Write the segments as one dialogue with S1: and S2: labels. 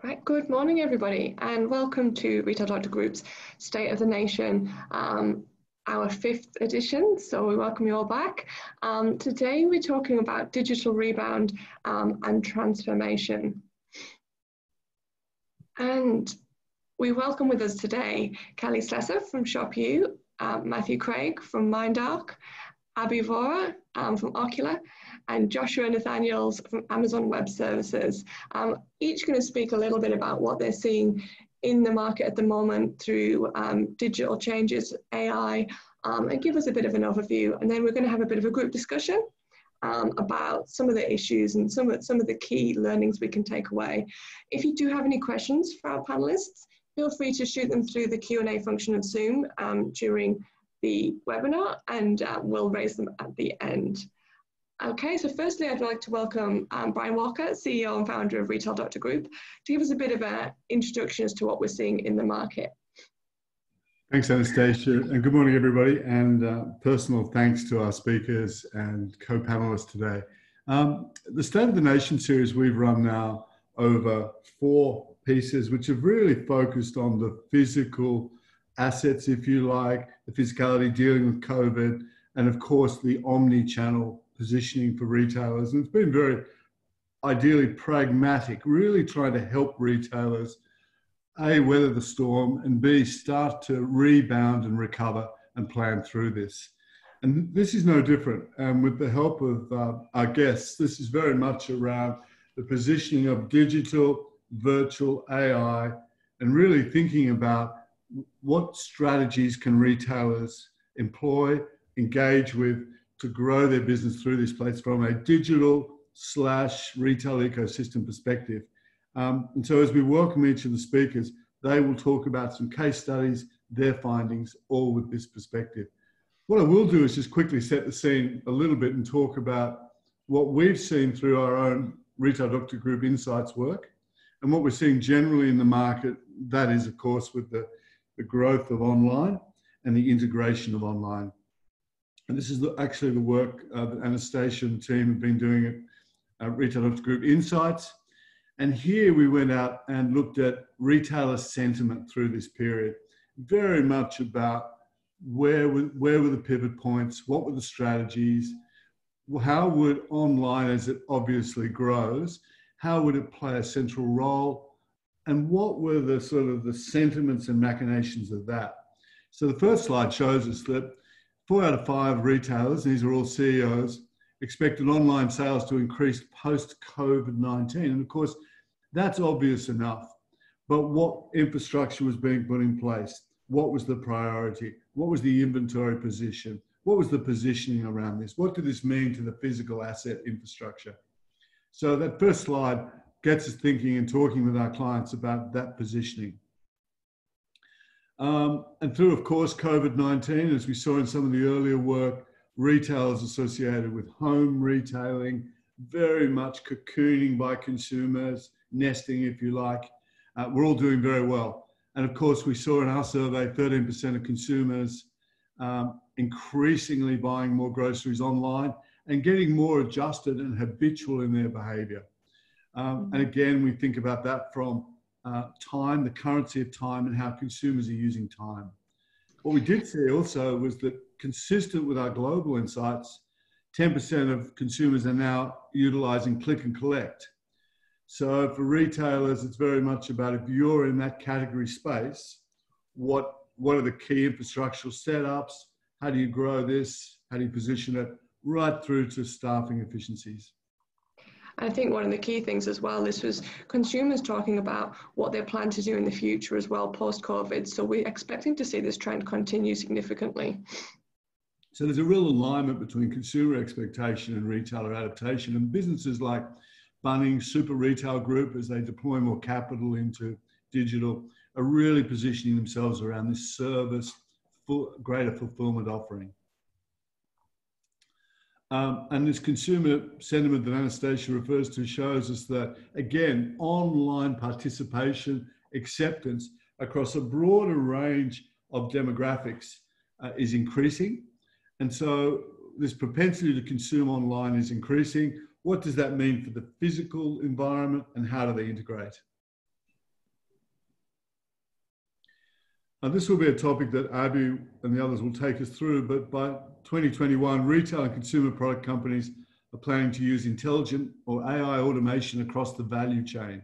S1: Right, good morning everybody and welcome to Retail Doctor Group's State of the Nation, our 5th edition, so we welcome you all back. Today we're talking about digital rebound and transformation. And we welcome with us today Kelly Slessor from ShopU, Matthew Craig from MindArc, Abby Vora from Ocular, and Joshua Nathaniels from Amazon Web Services. Each going to speak a little bit about what they're seeing in the market at the moment through digital changes, AI, and give us a bit of an overview. And then we're going to have a bit of a group discussion about some of the issues and some of the key learnings we can take away. If you do have any questions for our panelists, feel free to shoot them through the Q&A function of Zoom during the webinar, and we'll raise them at the end. Okay, so firstly, I'd like to welcome Brian Walker, CEO and founder of Retail Doctor Group, to give us a bit of an introduction as to what we're seeing in the market.
S2: Thanks, Anastasia, and good morning, everybody, and personal thanks to our speakers and co-panelists today. The State of the Nation series we've run now over 4 pieces, which have really focused on the physical assets, if you like, the physicality, dealing with COVID, and of course the omni-channel positioning for retailers. And it's been very ideally pragmatic, really trying to help retailers, A, weather the storm, and B, start to rebound and recover and plan through this. And this is no different. And with the help of our guests, this is very much around the positioning of digital, virtual, AI, and really thinking about what strategies can retailers employ, engage with, to grow their business through this place from a digital/retail ecosystem perspective. And so as we welcome each of the speakers, they will talk about some case studies, their findings, all with this perspective. What I will do is just quickly set the scene a little bit and talk about what we've seen through our own Retail Doctor Group Insights work and what we're seeing generally in the market. That is, of course, with the growth of online and the integration of online. And this is actually the work that Anastasia and the team have been doing at Retail Doctor Group Insights. And here we went out and looked at retailer sentiment through this period, very much about where were the pivot points, what were the strategies, how would online, as it obviously grows, how would it play a central role, and what were the sort of the sentiments and machinations of that. So the first slide shows us that 4 out of 5 retailers, these are all CEOs, expected online sales to increase post-COVID-19. And of course, that's obvious enough. But what infrastructure was being put in place? What was the priority? What was the inventory position? What was the positioning around this? What did this mean to the physical asset infrastructure? So that first slide gets us thinking and talking with our clients about that positioning. And through, of course, COVID-19, as we saw in some of the earlier work, retailers associated with home retailing, very much cocooning by consumers, nesting, if you like, we're all doing very well. And of course, we saw in our survey, 13% of consumers increasingly buying more groceries online and getting more adjusted and habitual in their behavior. And again, we think about that from time, the currency of time, and how consumers are using time. What we did see also was that, consistent with our global insights, 10% of consumers are now utilizing click and collect. So for retailers, it's very much about, if you're in that category space, what are the key infrastructural setups? How do you grow this? How do you position it? Right through to staffing efficiencies.
S1: I think one of the key things as well, this was consumers talking about what they plan to do in the future as well post-COVID. So we're expecting to see this trend continue significantly.
S2: So there's a real alignment between consumer expectation and retailer adaptation. And businesses like Bunnings, Super Retail Group, as they deploy more capital into digital, are really positioning themselves around this service, greater fulfillment offering. And this consumer sentiment that Anastasia refers to shows us that, again, online participation, acceptance across a broader range of demographics is increasing. And so this propensity to consume online is increasing. What does that mean for the physical environment, and how do they integrate? This will be a topic that Abu and the others will take us through, but by 2021, retail and consumer product companies are planning to use intelligent or AI automation across the value chain.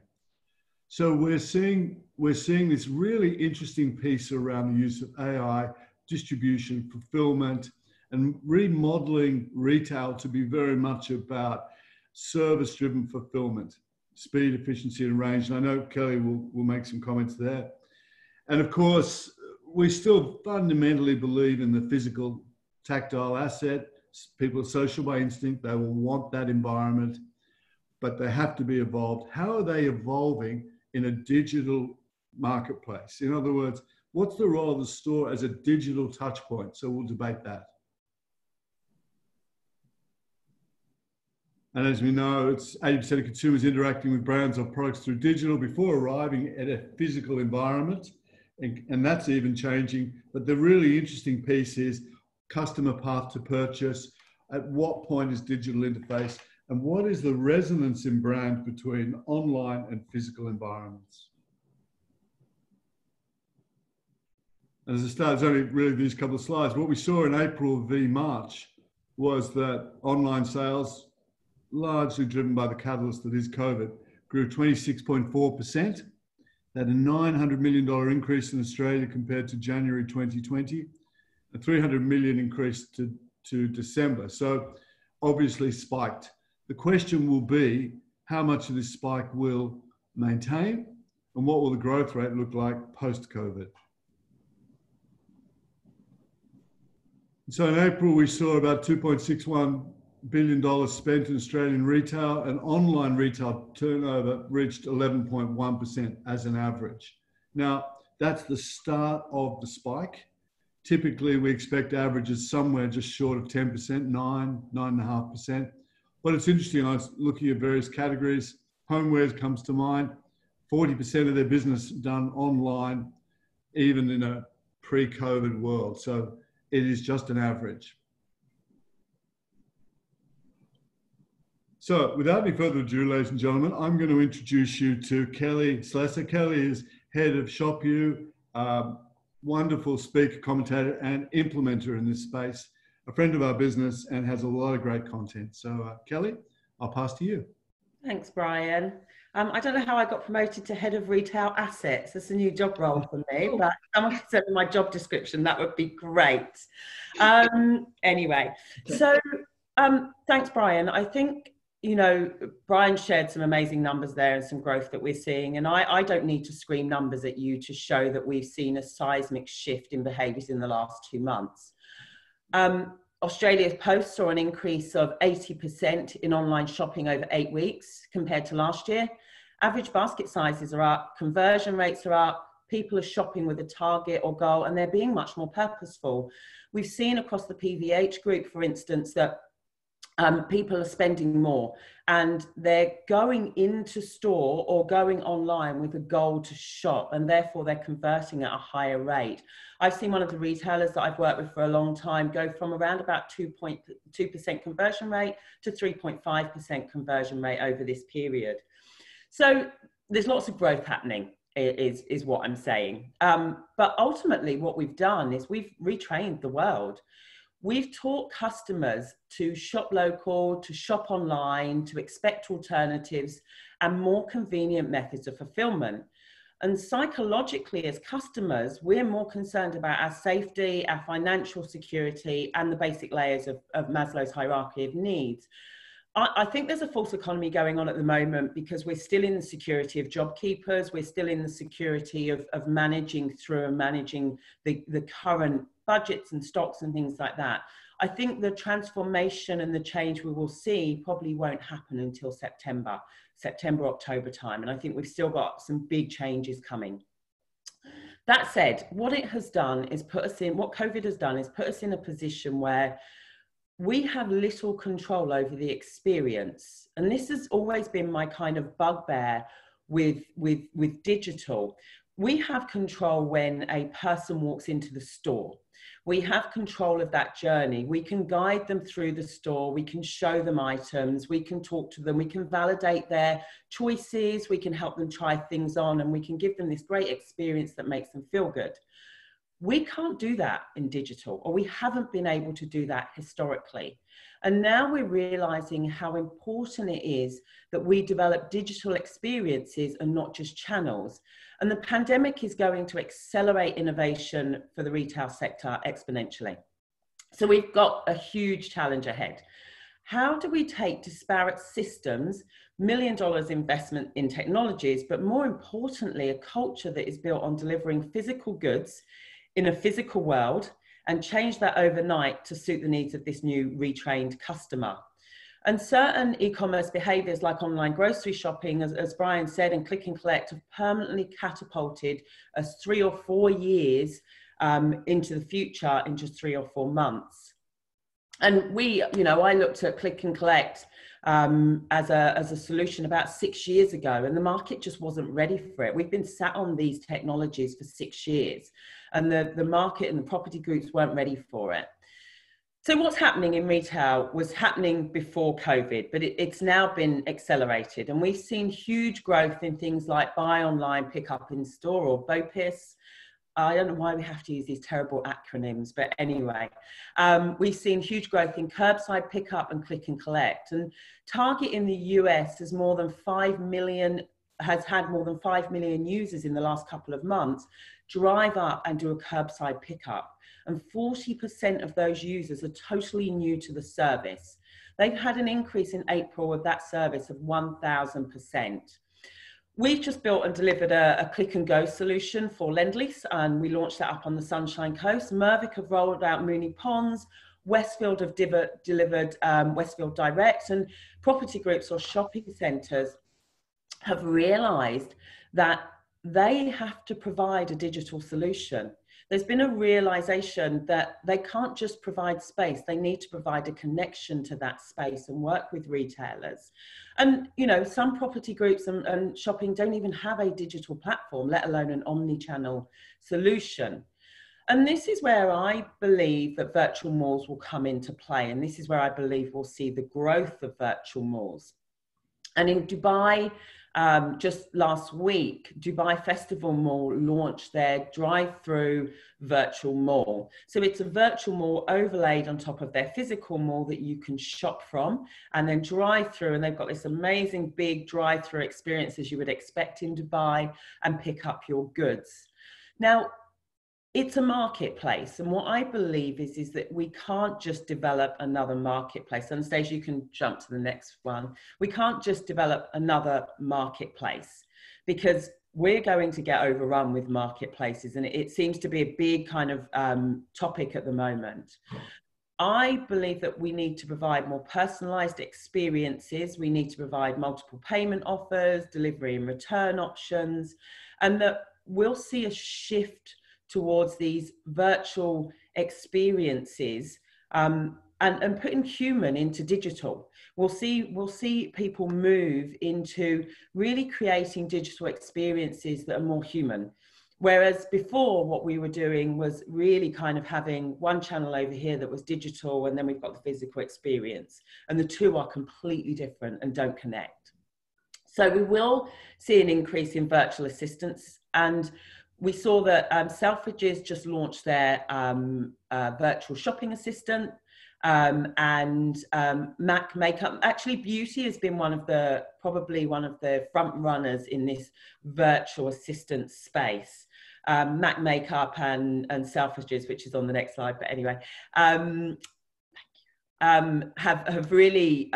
S2: So we're seeing this really interesting piece around the use of AI, distribution, fulfillment, and remodeling retail to be very much about service-driven fulfillment, speed, efficiency, and range. And I know Kelly will make some comments there. And of course, we still fundamentally believe in the physical, tactile asset. People are social by instinct. They will want that environment, but they have to be evolved. How are they evolving in a digital marketplace? In other words, what's the role of the store as a digital touch point? So we'll debate that. And as we know, it's 80% of consumers interacting with brands or products through digital before arriving at a physical environment. And that's even changing. But the really interesting piece is customer path to purchase. At what point is digital interface? And what is the resonance in brand between online and physical environments? And as I start, it's only really these couple of slides. What we saw in April v. March was that online sales, largely driven by the catalyst that is COVID, grew 26.4%. That a $900 million increase in Australia compared to January 2020, a $300 million increase to December. So obviously spiked. The question will be how much of this spike will maintain and what will the growth rate look like post-COVID. So in April, we saw about $2.61 billion spent in Australian retail, and online retail turnover reached 11.1% as an average. Now, that's the start of the spike. Typically, we expect averages somewhere just short of 10%, 9.5%. But it's interesting, I was looking at various categories. Homewares comes to mind. 40% of their business done online, even in a pre-COVID world. So it is just an average. So without any further ado, ladies and gentlemen, I'm going to introduce you to Kelly Slessor. Kelly is head of ShopU, wonderful speaker, commentator, and implementer in this space, a friend of our business, and has a lot of great content. So Kelly, I'll pass to you.
S3: Thanks, Brian. I don't know how I got promoted to head of retail assets. That's a new job role for me, but someone could send me my job description. That would be great. Anyway, so thanks, Brian. I think, you know, Brian shared some amazing numbers there and some growth that we're seeing. And I don't need to scream numbers at you to show that we've seen a seismic shift in behaviours in the last 2 months. Australia's Post saw an increase of 80% in online shopping over 8 weeks compared to last year. Average basket sizes are up, conversion rates are up, people are shopping with a target or goal, and they're being much more purposeful. We've seen across the PVH group, for instance, that people are spending more and they're going into store or going online with a goal to shop, and therefore they're converting at a higher rate. I've seen one of the retailers that I've worked with for a long time go from around about 2.2% conversion rate to 3.5% conversion rate over this period. So there's lots of growth happening is what I'm saying. But ultimately what we've done is we've retrained the world. We've taught customers to shop local, to shop online, to expect alternatives and more convenient methods of fulfillment. And psychologically, as customers, we're more concerned about our safety, our financial security, and the basic layers of Maslow's hierarchy of needs. I think there's a false economy going on at the moment because we're still in the security of job keepers. We're still in the security of managing through and managing the current budgets and stocks and things like that. I think the transformation and the change we will see probably won't happen until September, October time. And I think we've still got some big changes coming. That said, what it has done is what COVID has done is put us in a position where we have little control over the experience. And this has always been my kind of bugbear with digital. We have control when a person walks into the store. We have control of that journey. We can guide them through the store. We can show them items. We can talk to them. We can validate their choices. We can help them try things on, and we can give them this great experience that makes them feel good. We can't do that in digital, or we haven't been able to do that historically. And now we're realizing how important it is that we develop digital experiences and not just channels. And the pandemic is going to accelerate innovation for the retail sector exponentially. So we've got a huge challenge ahead. How do we take disparate systems, $1 million investment in technologies, but more importantly, a culture that is built on delivering physical goods in a physical world, and change that overnight to suit the needs of this new retrained customer? And certain e-commerce behaviors like online grocery shopping, as Brian said, and click and collect have permanently catapulted us 3 or 4 years into the future in just 3 or 4 months. And I looked at click and collect as a solution about 6 years ago, and the market just wasn't ready for it. We've been sat on these technologies for 6 years, and the market and the property groups weren't ready for it. So what's happening in retail was happening before COVID, but it's now been accelerated. And we've seen huge growth in things like buy online, pick up in store, or BOPIS. I don't know why we have to use these terrible acronyms, but anyway, we've seen huge growth in curbside pickup and click and collect. And Target in the US has had more than 5 million users in the last couple of months drive up and do a curbside pickup. And 40% of those users are totally new to the service. They've had an increase in April of that service of 1,000%. We've just built and delivered a click and go solution for Lend-Lease, and we launched that up on the Sunshine Coast. Mervic have rolled out Mooney Ponds, Westfield have delivered Westfield Direct, and property groups or shopping centres have realised that they have to provide a digital solution. There's been a realization that they can't just provide space, they need to provide a connection to that space and work with retailers. And, some property groups and shopping don't even have a digital platform, let alone an omnichannel solution. And this is where I believe that virtual malls will come into play. And this is where I believe we'll see the growth of virtual malls. And in Dubai, just last week, Dubai Festival Mall launched their drive-through virtual mall. So it's a virtual mall overlaid on top of their physical mall that you can shop from and then drive through. And they've got this amazing big drive-through experience as you would expect in Dubai, and pick up your goods. Now, it's a marketplace, and what I believe is that we can't just develop another marketplace. Anastasia, you can jump to the next one. We can't just develop another marketplace, because we're going to get overrun with marketplaces, and it seems to be a big kind of topic at the moment. I believe that we need to provide more personalized experiences. We need to provide multiple payment offers, delivery and return options, and that we'll see a shift towards these virtual experiences and putting human into digital. We'll see people move into really creating digital experiences that are more human. Whereas before, what we were doing was really kind of having one channel over here that was digital, and then we've got the physical experience, and the two are completely different and don't connect. So we will see an increase in virtual assistants, and we saw that Selfridges just launched their virtual shopping assistant, and MAC Makeup. Actually, beauty has been probably one of the front runners in this virtual assistant space. MAC Makeup and Selfridges, which is on the next slide, but anyway, have really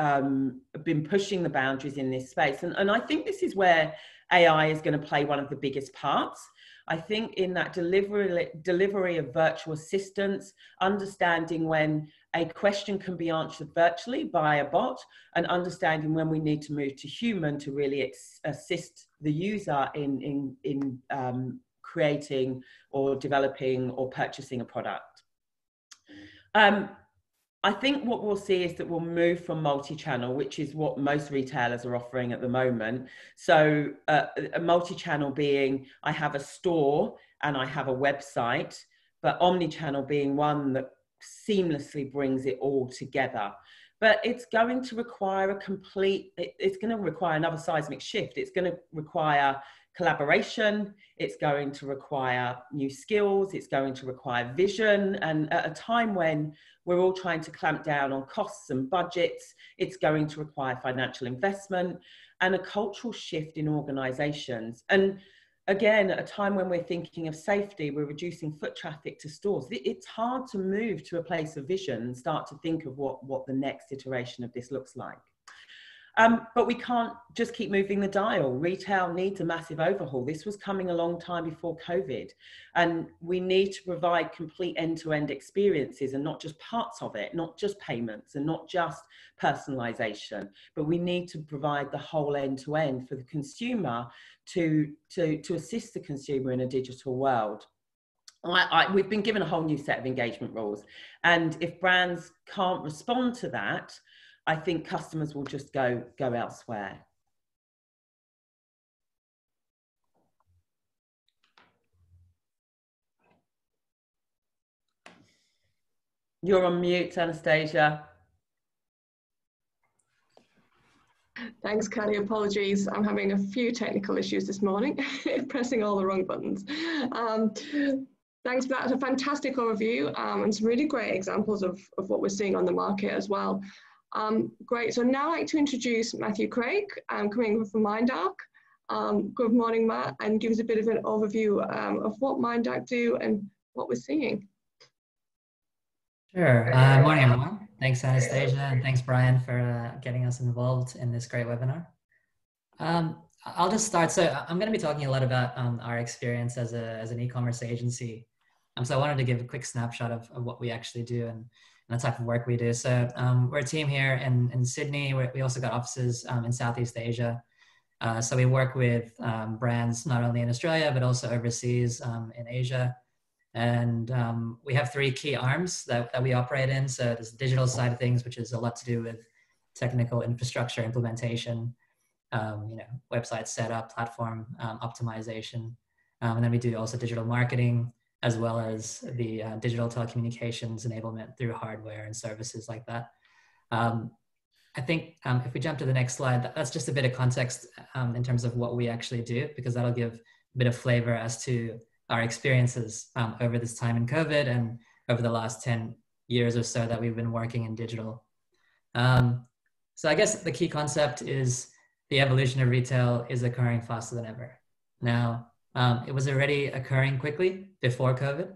S3: been pushing the boundaries in this space. And I think this is where AI is going to play one of the biggest parts. I think in that delivery of virtual assistants, understanding when a question can be answered virtually by a bot, and understanding when we need to move to human to really assist the user in creating or developing or purchasing a product. I think what we'll see is that we'll move from multi-channel, which is what most retailers are offering at the moment. So a multi-channel being, I have a store and I have a website, but omni-channel being one that seamlessly brings it all together. But it's going to require it's going to require another seismic shift. It's going to require collaboration, it's going to require new skills, it's going to require vision. And at a time when we're all trying to clamp down on costs and budgets, it's going to require financial investment and a cultural shift in organizations. And again, at a time when we're thinking of safety, we're reducing foot traffic to stores. It's hard to move to a place of vision and start to think of what the next iteration of this looks like. But we can't just keep moving the dial. Retail needs a massive overhaul. This was coming a long time before COVID. And we need to provide complete end-to-end experiences and not just parts of it, not just payments and not just personalization, but we need to provide the whole end-to-end for the consumer to assist the consumer in a digital world. We've been given a whole new set of engagement rules. And if brands can't respond to that, I think customers will just go elsewhere. You're on mute, Anastasia.
S1: Thanks, Kelly. Apologies. I'm having a few technical issues this morning, pressing all the wrong buttons. Thanks for that. It's a fantastic overview and some really great examples of what we're seeing on the market as well. Great. So now I'd like to introduce Matthew Craig, coming from MindArc. Good morning, Matt, and give us a bit of an overview of what MindArc do and what we're seeing.
S4: Sure. Morning, everyone. Thanks, Anastasia, and thanks, Brian, for getting us involved in this great webinar. I'll just start. So I'm going to be talking a lot about our experience as an e-commerce agency. So I wanted to give a quick snapshot of what we actually do and the type of work we do. So we're a team here in Sydney. We also got offices in Southeast Asia. So we work with brands not only in Australia, but also overseas in Asia. And we have three key arms that we operate in. So there's the digital side of things, which is a lot to do with technical infrastructure implementation, website setup, platform optimization. And then we do also digital marketing, as well as the digital telecommunications enablement through hardware and services like that. I think if we jump to the next slide, that's just a bit of context in terms of what we actually do, because that'll give a bit of flavor as to our experiences over this time in COVID and over the last 10 years or so that we've been working in digital. So I guess the key concept is the evolution of retail is occurring faster than ever. Now, it was already occurring quickly before COVID,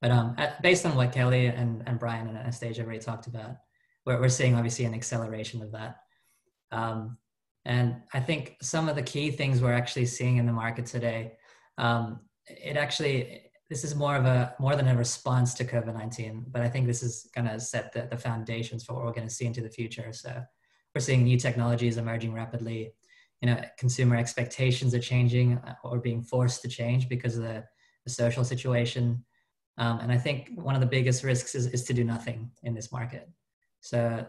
S4: but based on what Kelly and Brian and Anastasia already talked about, we're seeing obviously an acceleration of that. And I think some of the key things we're actually seeing in the market today, this is more than a response to COVID-19, but I think this is going to set the foundations for what we're going to see into the future. So we're seeing new technologies emerging rapidly. Consumer expectations are changing or being forced to change because of the social situation. And I think one of the biggest risks is to do nothing in this market. So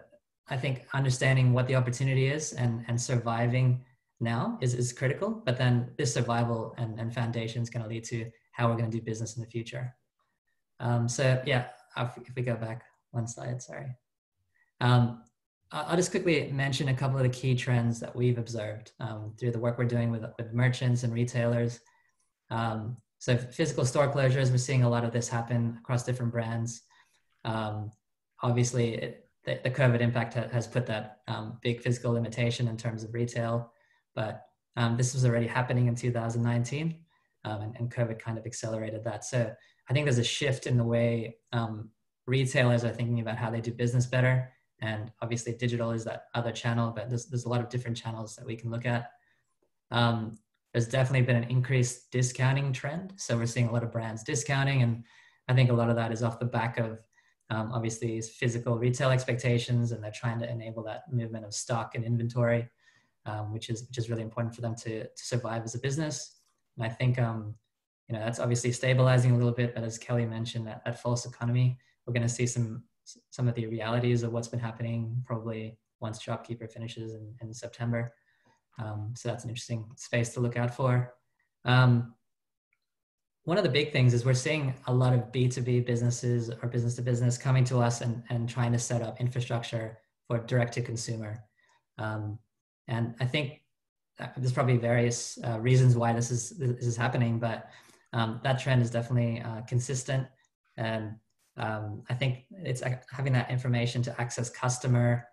S4: I think understanding what the opportunity is and surviving now is critical, but then this survival and foundation is going to lead to how we're going to do business in the future. So yeah, if we go back one slide, sorry. I'll just quickly mention a couple of the key trends that we've observed through the work we're doing with merchants and retailers. So physical store closures, we're seeing a lot of this happen across different brands. Obviously, the COVID impact has put that big physical limitation in terms of retail, but this was already happening in 2019, and COVID kind of accelerated that. So I think there's a shift in the way retailers are thinking about how they do business better. And obviously digital is that other channel, but there's a lot of different channels that we can look at. There's definitely been an increased discounting trend. So we're seeing a lot of brands discounting, and I think a lot of that is off the back of obviously physical retail expectations, and they're trying to enable that movement of stock and inventory, which is really important for them to survive as a business. And I think that's obviously stabilizing a little bit, but as Kelly mentioned, that false economy, we're going to see some of the realities of what's been happening probably once Shopkeeper finishes in September. So that's an interesting space to look out for. One of the big things is we're seeing a lot of B2B businesses or business to business coming to us and trying to set up infrastructure for direct to consumer. And I think there's probably various reasons why this is happening, but that trend is definitely consistent. And I think it's having that information to access customer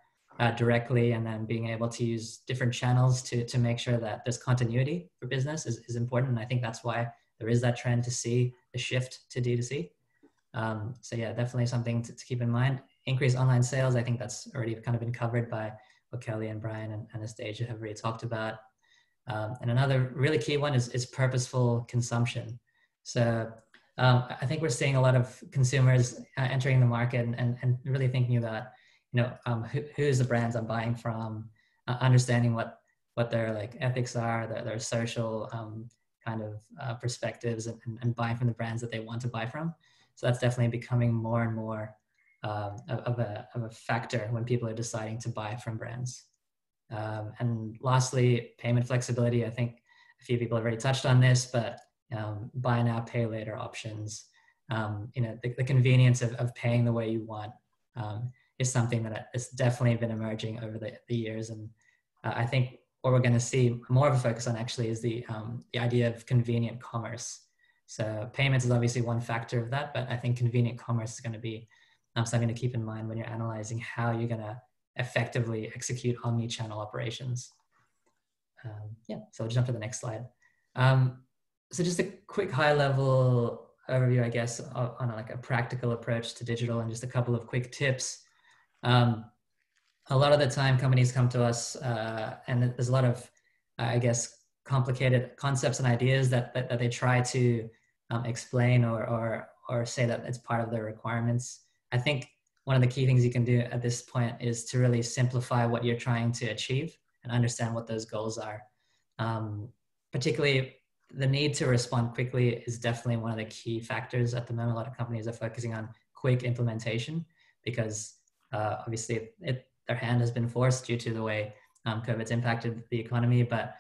S4: directly, and then being able to use different channels to make sure that there's continuity for business is important. And I think that's why there is that trend to see the shift to D2C. So yeah, definitely something to keep in mind. Increased online sales, I think that's already kind of been covered by what Kelly and Brian and Anastasia have already talked about. And another really key one is purposeful consumption. So I think we're seeing a lot of consumers entering the market and really thinking about, who's the brands I'm buying from, understanding what their like ethics are, their social kind of perspectives, and buying from the brands that they want to buy from. So that's definitely becoming more and more of a factor when people are deciding to buy from brands. And lastly, payment flexibility. I think a few people have already touched on this, but buy now, pay later options, the convenience of paying the way you want is something that has definitely been emerging over the years. And I think what we're going to see more of a focus on actually is the idea of convenient commerce. So payments is obviously one factor of that, but I think convenient commerce is going to be something to keep in mind when you're analyzing how you're going to effectively execute omni-channel operations. So I'll jump to the next slide. So just a quick high-level overview, I guess, on like a practical approach to digital, and just a couple of quick tips. A lot of the time companies come to us and there's a lot of, I guess, complicated concepts and ideas that they try to explain or say that it's part of their requirements. I think one of the key things you can do at this point is to really simplify what you're trying to achieve and understand what those goals are. Particularly, the need to respond quickly is definitely one of the key factors at the moment. A lot of companies are focusing on quick implementation because obviously their hand has been forced due to the way COVID's impacted the economy. But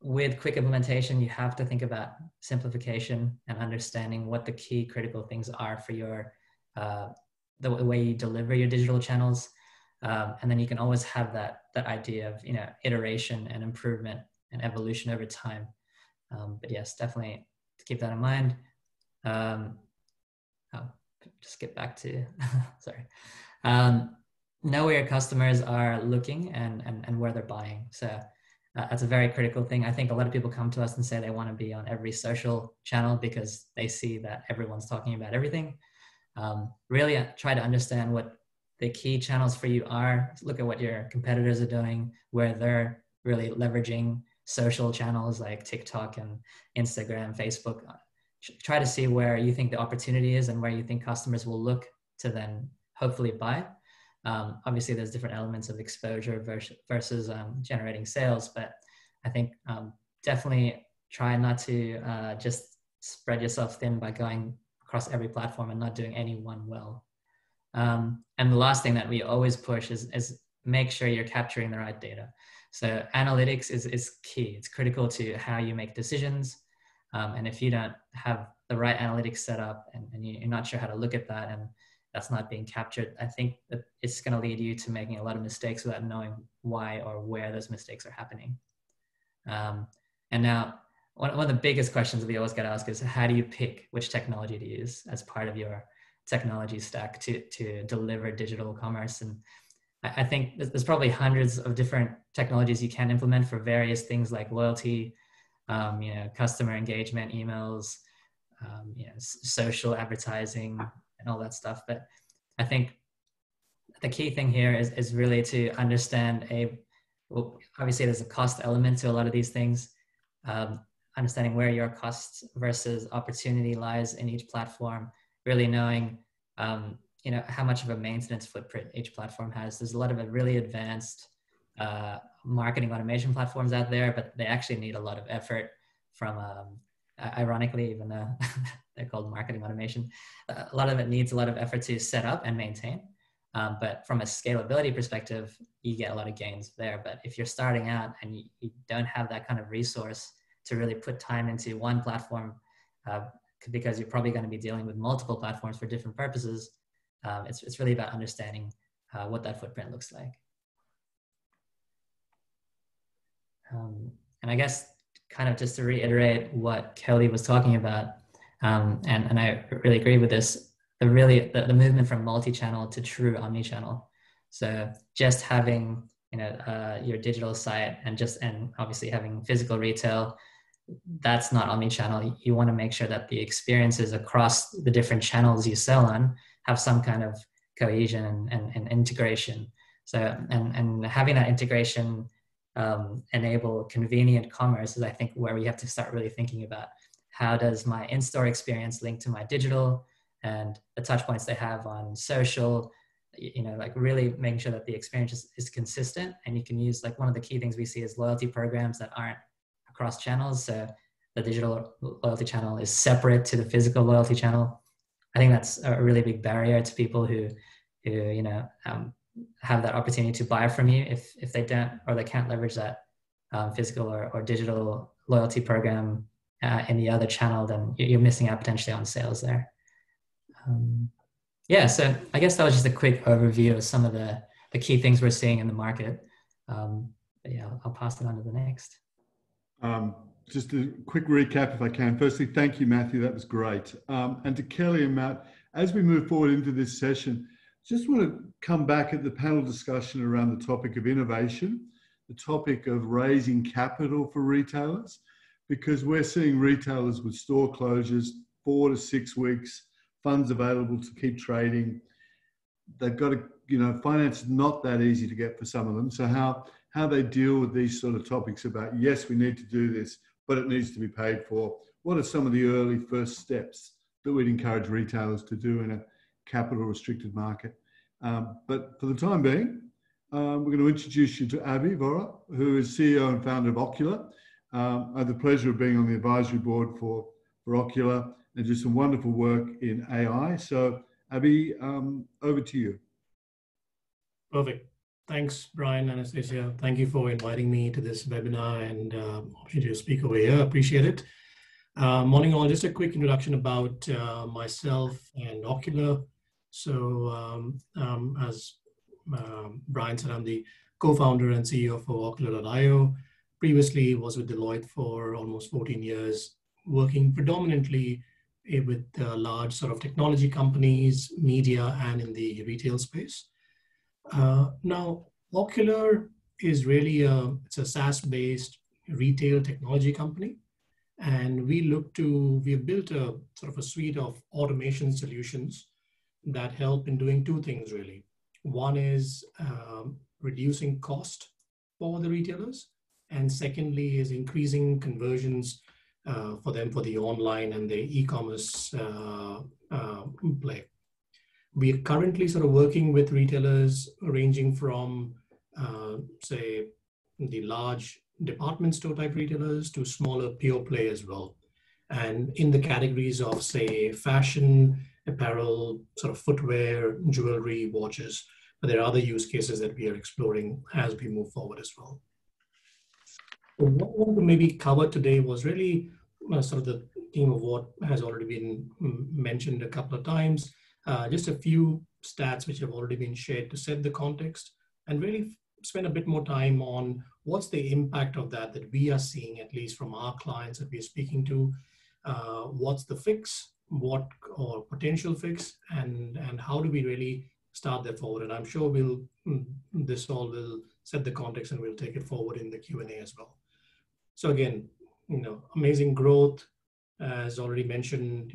S4: with quick implementation, you have to think about simplification and understanding what the key critical things are for your the way you deliver your digital channels. And then you can always have that idea of iteration and improvement and evolution over time. But yes, definitely to keep that in mind. Just get back to sorry. Know where your customers are looking and where they're buying. So that's a very critical thing. I think a lot of people come to us and say they want to be on every social channel because they see that everyone's talking about everything. Really try to understand what the key channels for you are. Look at what your competitors are doing, where they're really leveraging social channels like TikTok and Instagram, Facebook. Try to see where you think the opportunity is and where you think customers will look to then hopefully buy. Obviously, there's different elements of exposure versus generating sales, but I think definitely try not to just spread yourself thin by going across every platform and not doing any one well. And the last thing that we always push is make sure you're capturing the right data. So analytics is key. It's critical to how you make decisions. And if you don't have the right analytics set up and you're not sure how to look at that and that's not being captured, I think that it's going to lead you to making a lot of mistakes without knowing why or where those mistakes are happening. And now, one of the biggest questions we always get asked is, how do you pick which technology to use as part of your technology stack to deliver digital commerce? And I think there's probably hundreds of different technologies you can implement for various things like loyalty, customer engagement, emails, social advertising, and all that stuff. But I think the key thing here is really to understand obviously there's a cost element to a lot of these things. Understanding where your costs versus opportunity lies in each platform, really knowing, how much of a maintenance footprint each platform has. There's a lot of really advanced marketing automation platforms out there, but they actually need a lot of effort from, ironically, even though they're called marketing automation, a lot of it needs a lot of effort to set up and maintain. But from a scalability perspective, you get a lot of gains there. But if you're starting out and you don't have that kind of resource to really put time into one platform, because you're probably going to be dealing with multiple platforms for different purposes, it's really about understanding what that footprint looks like. And I guess kind of just to reiterate what Kelly was talking about, and I really agree with this, the movement from multi-channel to true omnichannel. So just having your digital site and obviously having physical retail, that's not omnichannel. You want to make sure that the experiences across the different channels you sell on have some kind of cohesion and integration. So and having that integration enable convenient commerce is, I think, where we have to start really thinking about how does my in-store experience link to my digital and the touch points they have on social, like really making sure that the experience is consistent. And you can use, like, one of the key things we see is loyalty programs that aren't across channels. So the digital loyalty channel is separate to the physical loyalty channel. I think that's a really big barrier to people who have that opportunity to buy from you. If they don't, or they can't leverage that physical or digital loyalty program in the other channel, then you're missing out potentially on sales there. Yeah, so I guess that was just a quick overview of some of the key things we're seeing in the market. But yeah, I'll pass it on to the next.
S2: Just a quick recap, if I can. Firstly, thank you, Matthew. That was great. And to Kelly and Matt, as we move forward into this session, just want to come back at the panel discussion around the topic of innovation, the topic of raising capital for retailers, because we're seeing retailers with store closures, 4 to 6 weeks, funds available to keep trading. They've got to, finance is not that easy to get for some of them. So how they deal with these sort of topics about, yes, we need to do this, but it needs to be paid for. What are some of the early first steps that we'd encourage retailers to do in a capital restricted market? But for the time being, we're going to introduce you to Abhi Vora, who is CEO and founder of Ocular. I have the pleasure of being on the advisory board for Ocular and do some wonderful work in AI. So Abhi, over to you.
S5: Perfect. Thanks, Brian, Anastasia. Thank you for inviting me to this webinar and opportunity to speak over here. Appreciate it. Morning all, just a quick introduction about myself and Ocular. So as Brian said, I'm the co-founder and CEO for Ocular.io. Previously was with Deloitte for almost 14 years, working predominantly with large sort of technology companies, media, and in the retail space. Now, Ocular is really it's a SaaS-based retail technology company. And we have built a sort of a suite of automation solutions that help in doing two things really. One is reducing cost for the retailers. And secondly is increasing conversions for them for the online and the e-commerce play. We are currently sort of working with retailers ranging from, say, the large department store type retailers to smaller pure play as well. And in the categories of, say, fashion, apparel, sort of footwear, jewelry, watches. But there are other use cases that we are exploring as we move forward as well. What I want to maybe cover today was really sort of the theme of what has already been mentioned a couple of times. Just a few stats which have already been shared to set the context and really spend a bit more time on what's the impact of that we are seeing, at least from our clients that we're speaking to. What's the fix, or potential fix, and how do we really start that forward? And I'm sure this all will set the context and we'll take it forward in the Q&A as well. So again, amazing growth, as already mentioned,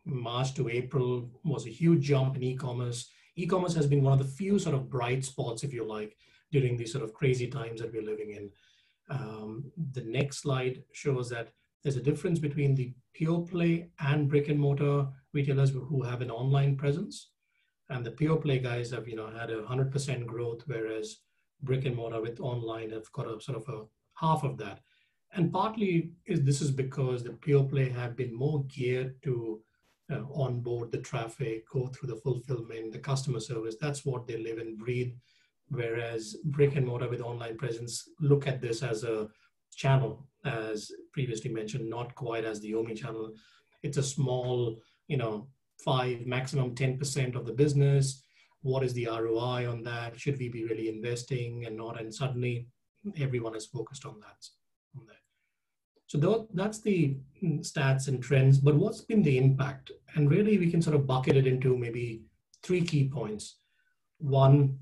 S5: March to April was a huge jump in e-commerce. E-commerce has been one of the few sort of bright spots, if you like, during these sort of crazy times that we're living in. The next slide shows that there's a difference between the pure play and brick and mortar retailers who have an online presence. And the pure play guys have, had 100% growth, whereas brick and mortar with online have got a sort of a half of that. And partly this is because the pure play have been more geared to onboard the traffic, go through the fulfillment, the customer service. That's what they live and breathe. Whereas brick and mortar with online presence look at this as a channel, as previously mentioned, not quite as the omni-channel. It's a small, 5, maximum 10% of the business. What is the ROI on that? Should we be really investing and not? And suddenly everyone is focused on that. So that's the stats and trends, but what's been the impact? And really we can sort of bucket it into maybe 3 key points. One,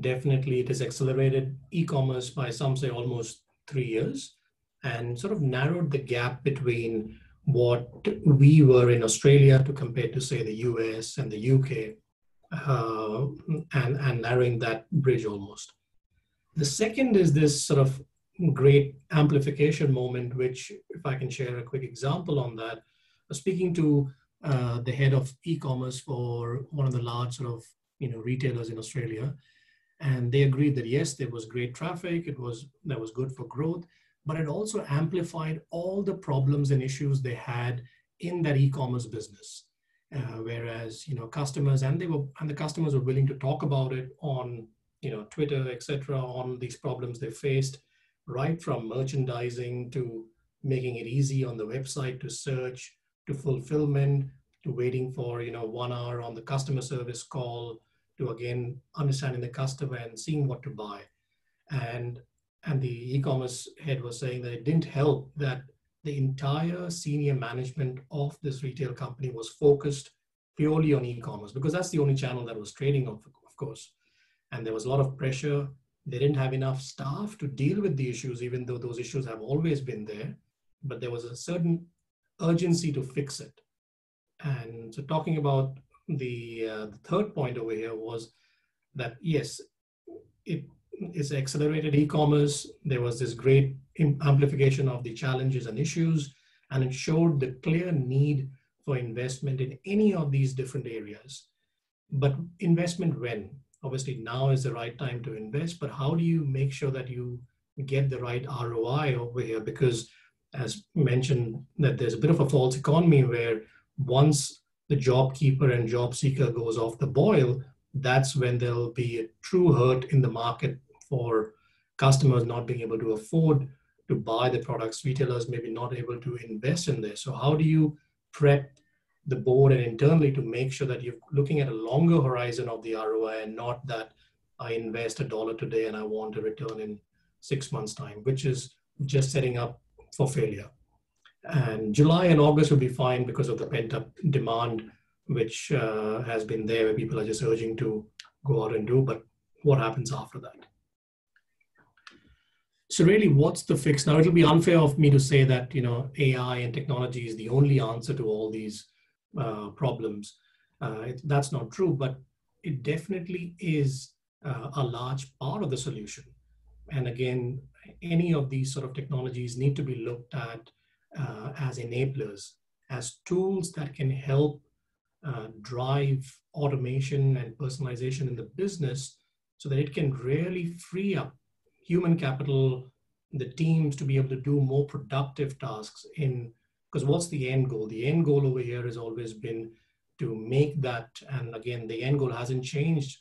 S5: definitely it has accelerated e-commerce by, some say, almost 3 years, and sort of narrowed the gap between what we were in Australia to compare to, say, the US and the UK, and narrowing that bridge almost. The second is this sort of great amplification moment, which, if I can share a quick example on that, speaking to the head of e-commerce for one of the large sort of retailers in Australia, and they agreed that yes, there was great traffic, that was good for growth, but it also amplified all the problems and issues they had in that e-commerce business. Whereas customers and the customers were willing to talk about it on Twitter, etc., on these problems they faced, right from merchandising to making it easy on the website to search, to fulfillment, to waiting for 1 hour on the customer service call, to again understanding the customer and seeing what to buy. And the e-commerce head was saying that it didn't help that the entire senior management of this retail company was focused purely on e-commerce, because that's the only channel that was trading, of course. And there was a lot of pressure. They didn't have enough staff to deal with the issues, even though those issues have always been there. But there was a certain urgency to fix it. And so talking about the third point over here was that, yes, it is accelerated e-commerce. There was this great amplification of the challenges and issues, and it showed the clear need for investment in any of these different areas. But investment when? Obviously now is the right time to invest, but how do you make sure that you get the right ROI over here? Because as mentioned, that there's a bit of a false economy where once the job keeper and job seeker goes off the boil, that's when there'll be a true hurt in the market for customers not being able to afford to buy the products, retailers maybe not able to invest in this. So how do you prep the board and internally to make sure that you're looking at a longer horizon of the ROI and not that I invest $1 today and I want a return in 6 months' time, which is just setting up for failure. And July and August will be fine because of the pent-up demand, which has been there, where people are just urging to go out and do, but what happens after that? So really, what's the fix? Now, it'll be unfair of me to say that AI and technology is the only answer to all these problems. That's not true, but it definitely is a large part of the solution. And again, any of these sort of technologies need to be looked at as enablers, as tools that can help drive automation and personalization in the business so that it can really free up human capital, the teams to be able to do more productive tasks because what's the end goal? The end goal over here has always been to make that, and again, the end goal hasn't changed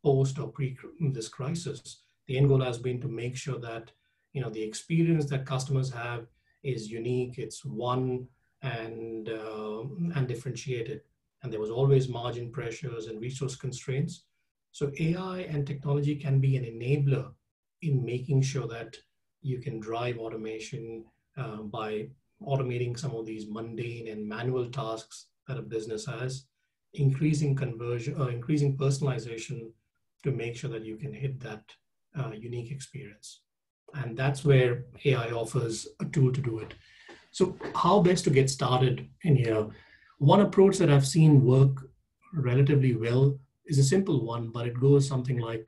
S5: post or pre this crisis. The end goal has been to make sure that the experience that customers have is unique, it's one and differentiated. And there was always margin pressures and resource constraints. So AI and technology can be an enabler in making sure that you can drive automation by automating some of these mundane and manual tasks that a business has, increasing conversion, increasing personalization to make sure that you can hit that unique experience. And that's where AI offers a tool to do it. So how best to get started in here? One approach that I've seen work relatively well is a simple one, but it goes something like,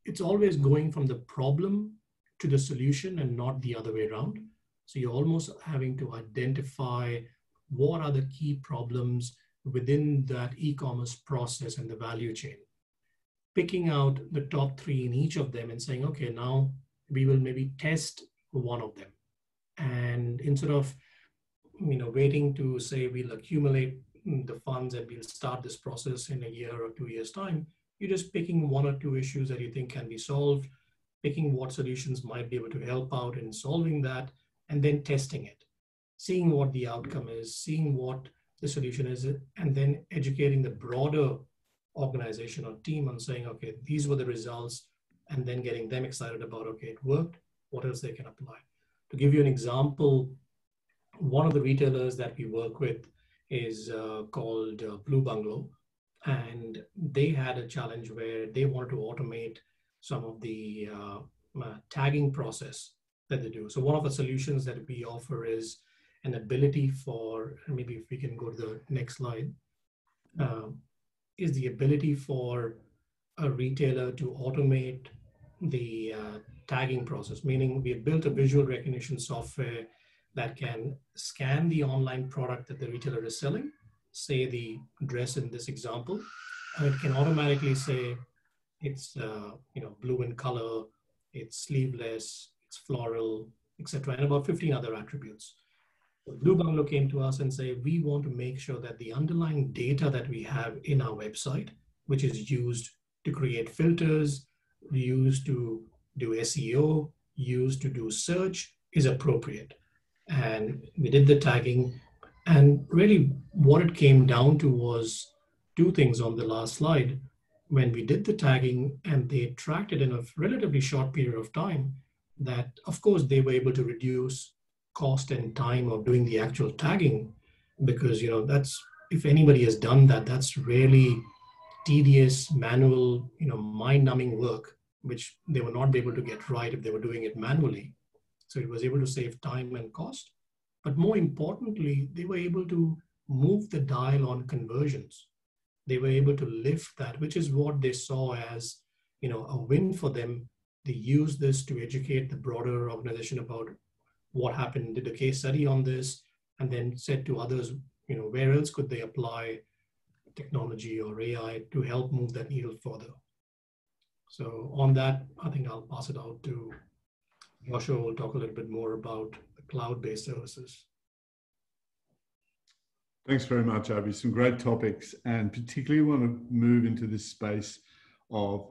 S5: it's always going from the problem to the solution and not the other way around. So you're almost having to identify what are the key problems within that e-commerce process and the value chain. Picking out the top 3 in each of them and saying, okay, now we will maybe test one of them. And instead of waiting to say we'll accumulate the funds and we'll start this process in a year or 2 years' time, you're just picking 1 or 2 issues that you think can be solved, picking what solutions might be able to help out in solving that, and then testing it, seeing what the outcome is, seeing what the solution is, and then educating the broader organization or team on saying, okay, these were the results. and then getting them excited about, okay, it worked, what else they can apply. To give you an example, one of the retailers that we work with is called Blue Bungalow, and they had a challenge where they wanted to automate some of the tagging process that they do. So one of the solutions that we offer is an ability for, maybe if we can go to the next slide, is the ability for a retailer to automate the tagging process, meaning we have built a visual recognition software that can scan the online product that the retailer is selling, say the dress in this example, and it can automatically say it's blue in color, it's sleeveless, it's floral, etc., and about 15 other attributes. Blue Bungalow came to us and say, we want to make sure that the underlying data that we have in our website, which is used to create filters, used to do SEO, used to do search, is appropriate. And we did the tagging, and really what it came down to was two things on the last slide. When we did the tagging and they tracked it in a relatively short period of time, that of course they were able to reduce cost and time of doing the actual tagging, because that's, if anybody has done that, that's really tedious, manual, mind-numbing work, which they would not be able to get right if they were doing it manually. So it was able to save time and cost. But more importantly, they were able to move the dial on conversions. They were able to lift that, which is what they saw as a win for them. They used this to educate the broader organization about what happened, did a case study on this, and then said to others, where else could they apply technology or AI to help move that needle further. So on that, I think I'll pass it out to Joshua, who will talk a little bit more about the cloud-based services.
S2: Thanks very much, Abhi. Some great topics, and particularly want to move into this space of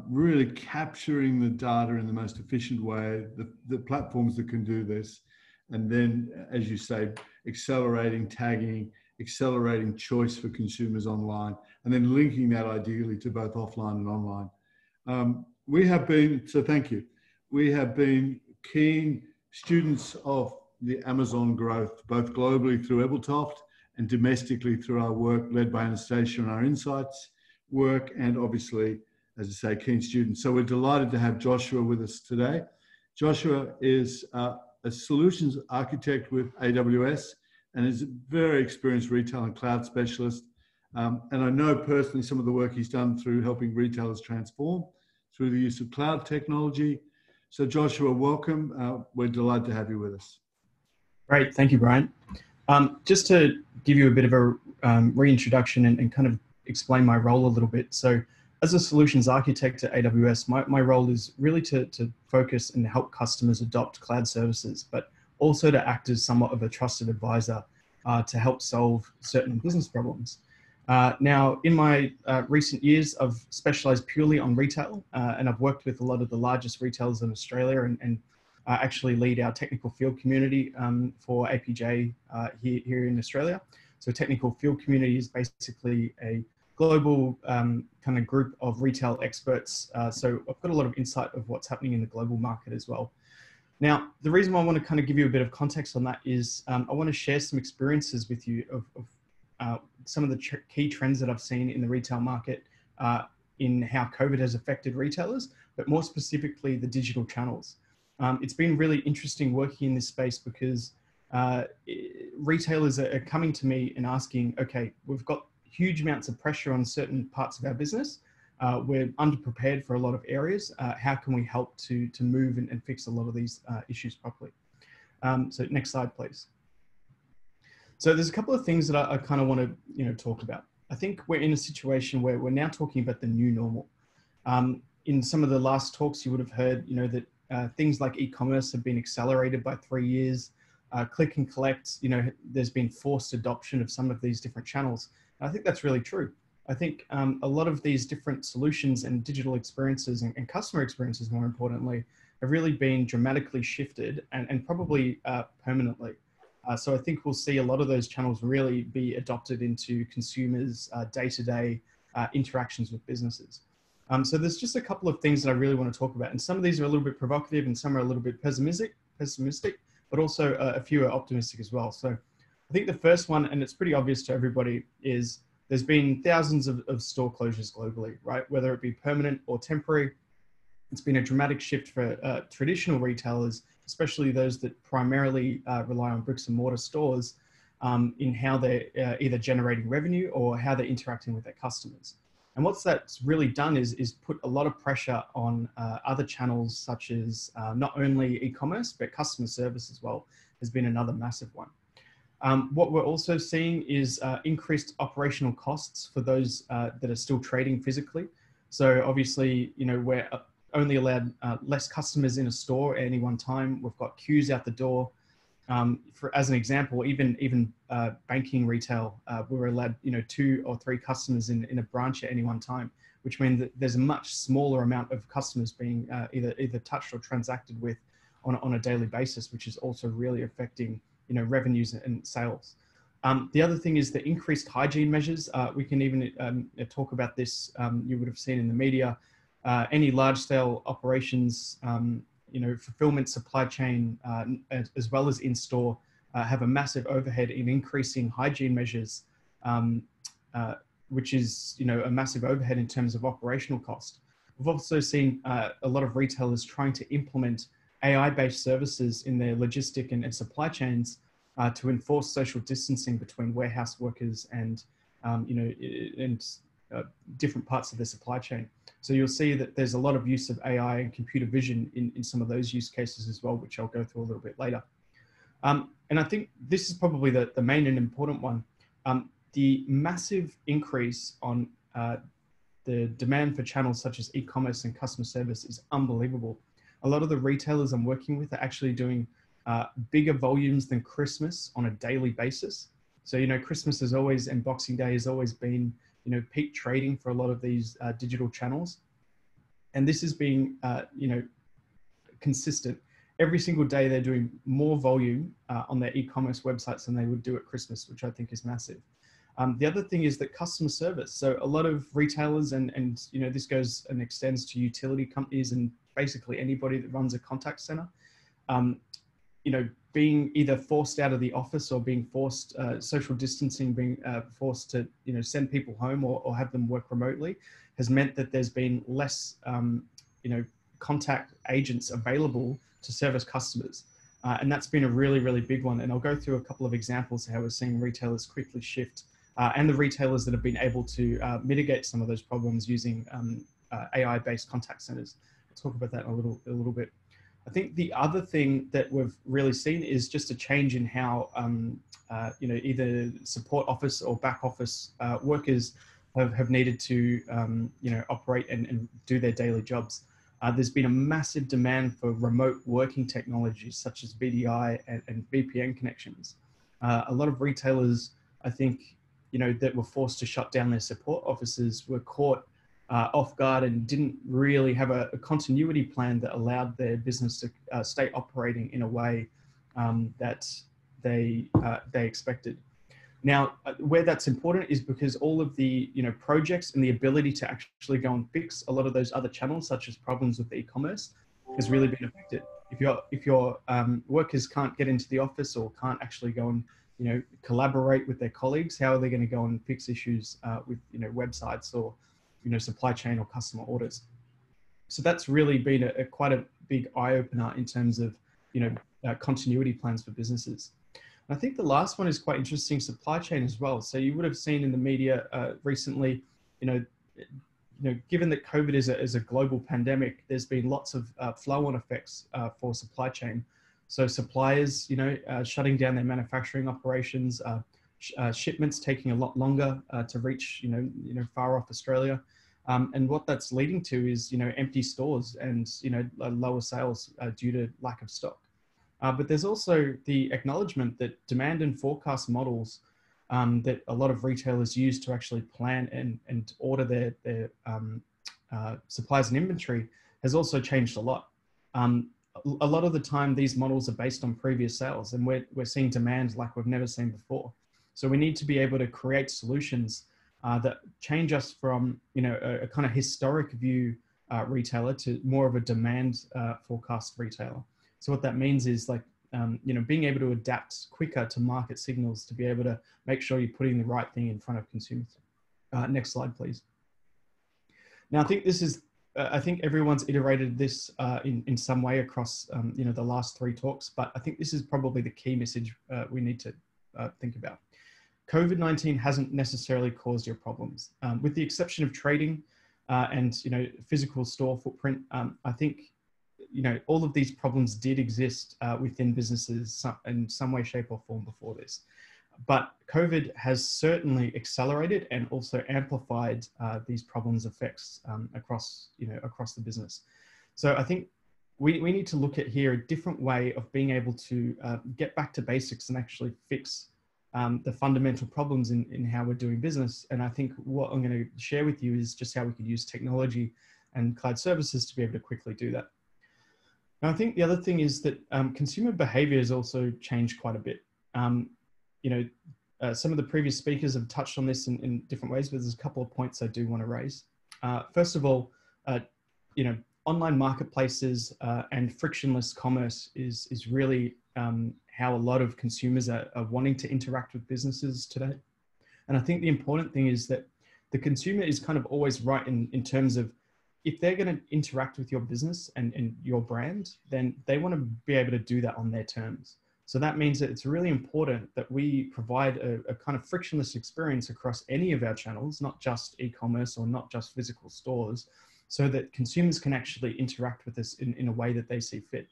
S2: really capturing the data in the most efficient way, the platforms that can do this, and then, as you say, accelerating tagging, accelerating choice for consumers online, and then linking that ideally to both offline and online. Thank you. We have been keen students of the Amazon growth, both globally through Ebeltoft and domestically through our work led by Anastasia and our insights work, and obviously, as I say, keen students. So we're delighted to have Joshua with us today. Joshua is a solutions architect with AWS and is a very experienced retail and cloud specialist. And I know personally some of the work he's done through helping retailers transform through the use of cloud technology. So Joshua, welcome. We're delighted to have you with us.
S6: Great, thank you, Brian. Just to give you a bit of a reintroduction and kind of explain my role a little bit. So as a solutions architect at AWS, my role is really to focus and help customers adopt cloud services, but also to act as somewhat of a trusted advisor to help solve certain business problems. Now, in my recent years, I've specialized purely on retail, and I've worked with a lot of the largest retailers in Australia and actually lead our technical field community for APJ here in Australia. So technical field community is basically a global kind of group of retail experts. So I've got a lot of insight of what's happening in the global market as well. Now, the reason why I want to kind of give you a bit of context on that is I want to share some experiences with you of some of the key trends that I've seen in the retail market in how COVID has affected retailers, but more specifically the digital channels. It's been really interesting working in this space because retailers are coming to me and asking, okay, we've got huge amounts of pressure on certain parts of our business. We're underprepared for a lot of areas. How can we help to move and fix a lot of these issues properly? So next slide, please. So there's a couple of things that I kind of want to talk about. I think we're in a situation where we're now talking about the new normal. In some of the last talks, you would have heard that things like e-commerce have been accelerated by 3 years. Click and collect, there's been forced adoption of some of these different channels. And I think that's really true. I think a lot of these different solutions and digital experiences and customer experiences, more importantly, have really been dramatically shifted and probably permanently. So I think we'll see a lot of those channels really be adopted into consumers' day-to-day interactions with businesses. So there's just a couple of things that I really want to talk about. And some of these are a little bit provocative and some are a little bit pessimistic, but also a few are optimistic as well. So I think the first one, and it's pretty obvious to everybody, is there's been thousands of store closures globally, right? Whether it be permanent or temporary. It's been a dramatic shift for traditional retailers, especially those that primarily rely on bricks and mortar stores, in how they're either generating revenue or how they're interacting with their customers. And what that's really done is put a lot of pressure on other channels, such as not only e-commerce, but customer service as well has been another massive one. What we're also seeing is increased operational costs for those that are still trading physically. So obviously, you know, we're only allowed less customers in a store at any one time. We've got queues out the door. As an example, even banking retail, we were allowed, you know, 2 or 3 customers in a branch at any one time, which means that there's a much smaller amount of customers being either touched or transacted with on a daily basis, which is also really affecting, you know, revenues and sales. The other thing is the increased hygiene measures. We can even talk about this. You would have seen in the media, any large-scale operations, you know, fulfillment, supply chain, as well as in-store, have a massive overhead in increasing hygiene measures, which is, you know, a massive overhead in terms of operational cost. We've also seen a lot of retailers trying to implement AI-based services in their logistic and supply chains to enforce social distancing between warehouse workers and, you know, and different parts of the supply chain. So you'll see that there's a lot of use of AI and computer vision in some of those use cases as well, which I'll go through a little bit later. And I think this is probably the main and important one. The massive increase on the demand for channels such as e-commerce and customer service is unbelievable. A lot of the retailers I'm working with are actually doing bigger volumes than Christmas on a daily basis. So, you know, Christmas is always, and Boxing Day has always been, you know, peak trading for a lot of these digital channels. And this is being, you know, consistent. Every single day they're doing more volume on their e-commerce websites than they would do at Christmas, which I think is massive. The other thing is that customer service. So a lot of retailers and you know, this goes and extends to utility companies and basically anybody that runs a contact center, you know, being either forced out of the office or being forced, social distancing, being forced to, you know, send people home or have them work remotely has meant that there's been less, you know, contact agents available to service customers. And that's been a really, really big one. And I'll go through a couple of examples of how we're seeing retailers quickly shift and the retailers that have been able to mitigate some of those problems using AI-based contact centers. I'll talk about that in a little bit. I think the other thing that we've really seen is just a change in how, you know, either support office or back office workers have needed to, you know, operate and do their daily jobs. There's been a massive demand for remote working technologies such as VDI and VPN connections. A lot of retailers, I think, you know, that were forced to shut down their support offices were caught off guard and didn't really have a continuity plan that allowed their business to stay operating in a way that they expected. Now, where that's important is because all of the, you know, projects and the ability to actually go and fix a lot of those other channels, such as problems with e-commerce, has really been affected. If your workers can't get into the office or can't actually go and, you know, collaborate with their colleagues, how are they going to go and fix issues with, you know, websites or, you know, supply chain or customer orders? So that's really been quite a big eye opener in terms of, you know, continuity plans for businesses. I think the last one is quite interesting, supply chain as well. So you would have seen in the media recently, you know, given that COVID is a global pandemic, there's been lots of flow-on effects for supply chain. So suppliers, you know, shutting down their manufacturing operations, shipments taking a lot longer to reach, you know, far off Australia. And what that's leading to is, you know, empty stores and, you know, lower sales due to lack of stock. But there's also the acknowledgement that demand and forecast models that a lot of retailers use to actually plan and order their supplies and inventory has also changed a lot. A lot of the time, these models are based on previous sales, and we're seeing demand like we've never seen before. So we need to be able to create solutions that change us from, you know, a kind of historic view retailer to more of a demand forecast retailer. So what that means is like, you know, being able to adapt quicker to market signals to be able to make sure you're putting the right thing in front of consumers. Next slide, please. Now, I think this is, I think everyone's iterated this in some way across, you know, the last 3 talks, but I think this is probably the key message we need to think about. COVID-19 hasn't necessarily caused your problems. With the exception of trading and, you know, physical store footprint, I think, you know, all of these problems did exist within businesses in some way, shape or form before this. But COVID has certainly accelerated and also amplified these problems effects across, you know, across the business. So I think we need to look at here a different way of being able to get back to basics and actually fix the fundamental problems in how we're doing business. And I think what I'm going to share with you is just how we could use technology and cloud services to be able to quickly do that. Now, I think the other thing is that consumer behavior has also changed quite a bit. You know, some of the previous speakers have touched on this in different ways, but there's a couple of points I do want to raise. First of all, you know, online marketplaces and frictionless commerce is really how a lot of consumers are wanting to interact with businesses today. And I think the important thing is that the consumer is kind of always right in terms of, if they're going to interact with your business and your brand, then they want to be able to do that on their terms. So that means that it's really important that we provide a kind of frictionless experience across any of our channels, not just e-commerce or not just physical stores, so that consumers can actually interact with us in a way that they see fit.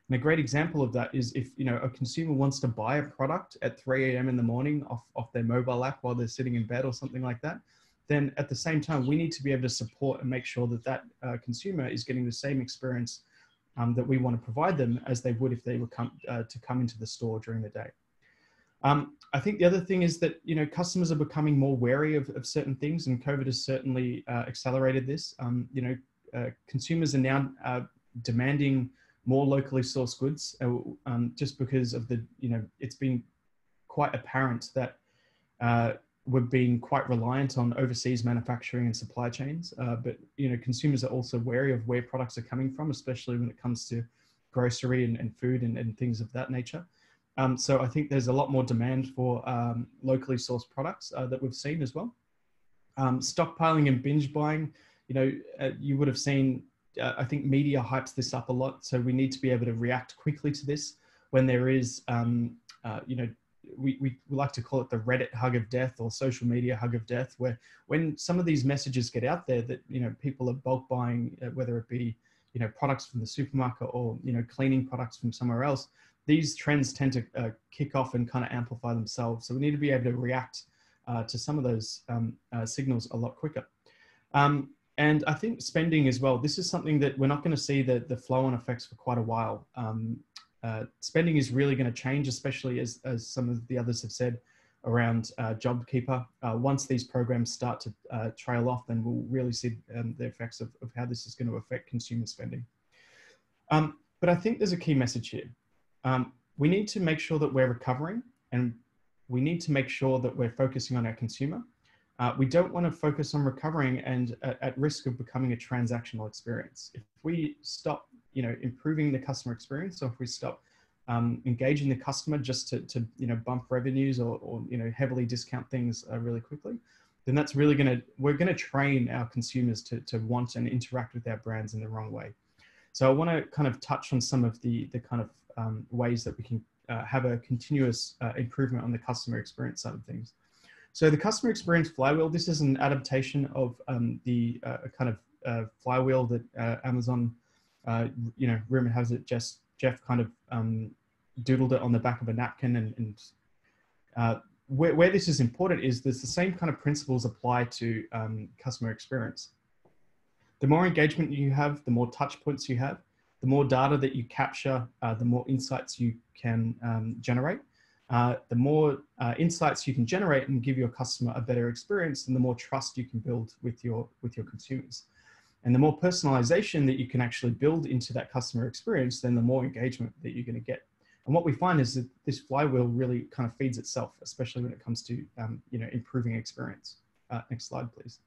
S6: And a great example of that is if, you know, a consumer wants to buy a product at 3 a.m. in the morning off their mobile app while they're sitting in bed or something like that, then at the same time, we need to be able to support and make sure that that consumer is getting the same experience that we want to provide them as they would if they were to come into the store during the day. I think the other thing is that, you know, customers are becoming more wary of certain things, and COVID has certainly accelerated this. You know, consumers are now demanding more locally sourced goods just because of the, you know, it's been quite apparent that we've been quite reliant on overseas manufacturing and supply chains, but, you know, consumers are also wary of where products are coming from, especially when it comes to grocery and food and things of that nature. So I think there's a lot more demand for locally sourced products that we've seen as well. Stockpiling and binge buying, you know, you would have seen, I think media hypes this up a lot. So we need to be able to react quickly to this when there is, you know, we like to call it the Reddit hug of death or social media hug of death, where when some of these messages get out there that, you know, people are bulk buying, whether it be, you know, products from the supermarket or, you know, cleaning products from somewhere else, these trends tend to kick off and kind of amplify themselves. So we need to be able to react to some of those signals a lot quicker. And I think spending as well, this is something that we're not going to see the flow-on effects for quite a while. Spending is really going to change, especially as some of the others have said around JobKeeper. Once these programs start to trail off, then we'll really see the effects of how this is going to affect consumer spending. But I think there's a key message here. We need to make sure that we're recovering, and we need to make sure that we're focusing on our consumer. We don't want to focus on recovering and at risk of becoming a transactional experience. If we stop, you know, improving the customer experience, or if we stop engaging the customer just to you know, bump revenues or you know, heavily discount things really quickly, then that's really we're going to train our consumers to want and interact with our brands in the wrong way. So I want to kind of touch on some of the kind of ways that we can have a continuous improvement on the customer experience side of things. So the customer experience flywheel, this is an adaptation of the kind of flywheel that Amazon, you know, rumor has it, Jeff kind of doodled it on the back of a napkin. And where this is important is there's the same kind of principles apply to customer experience. The more engagement you have, the more touch points you have, the more data that you capture, the more insights you can generate. The more insights you can generate and give your customer a better experience, and the more trust you can build with your consumers. And the more personalization that you can actually build into that customer experience, then the more engagement that you're going to get. And what we find is that this flywheel really kind of feeds itself, especially when it comes to you know, improving experience. Next slide, please.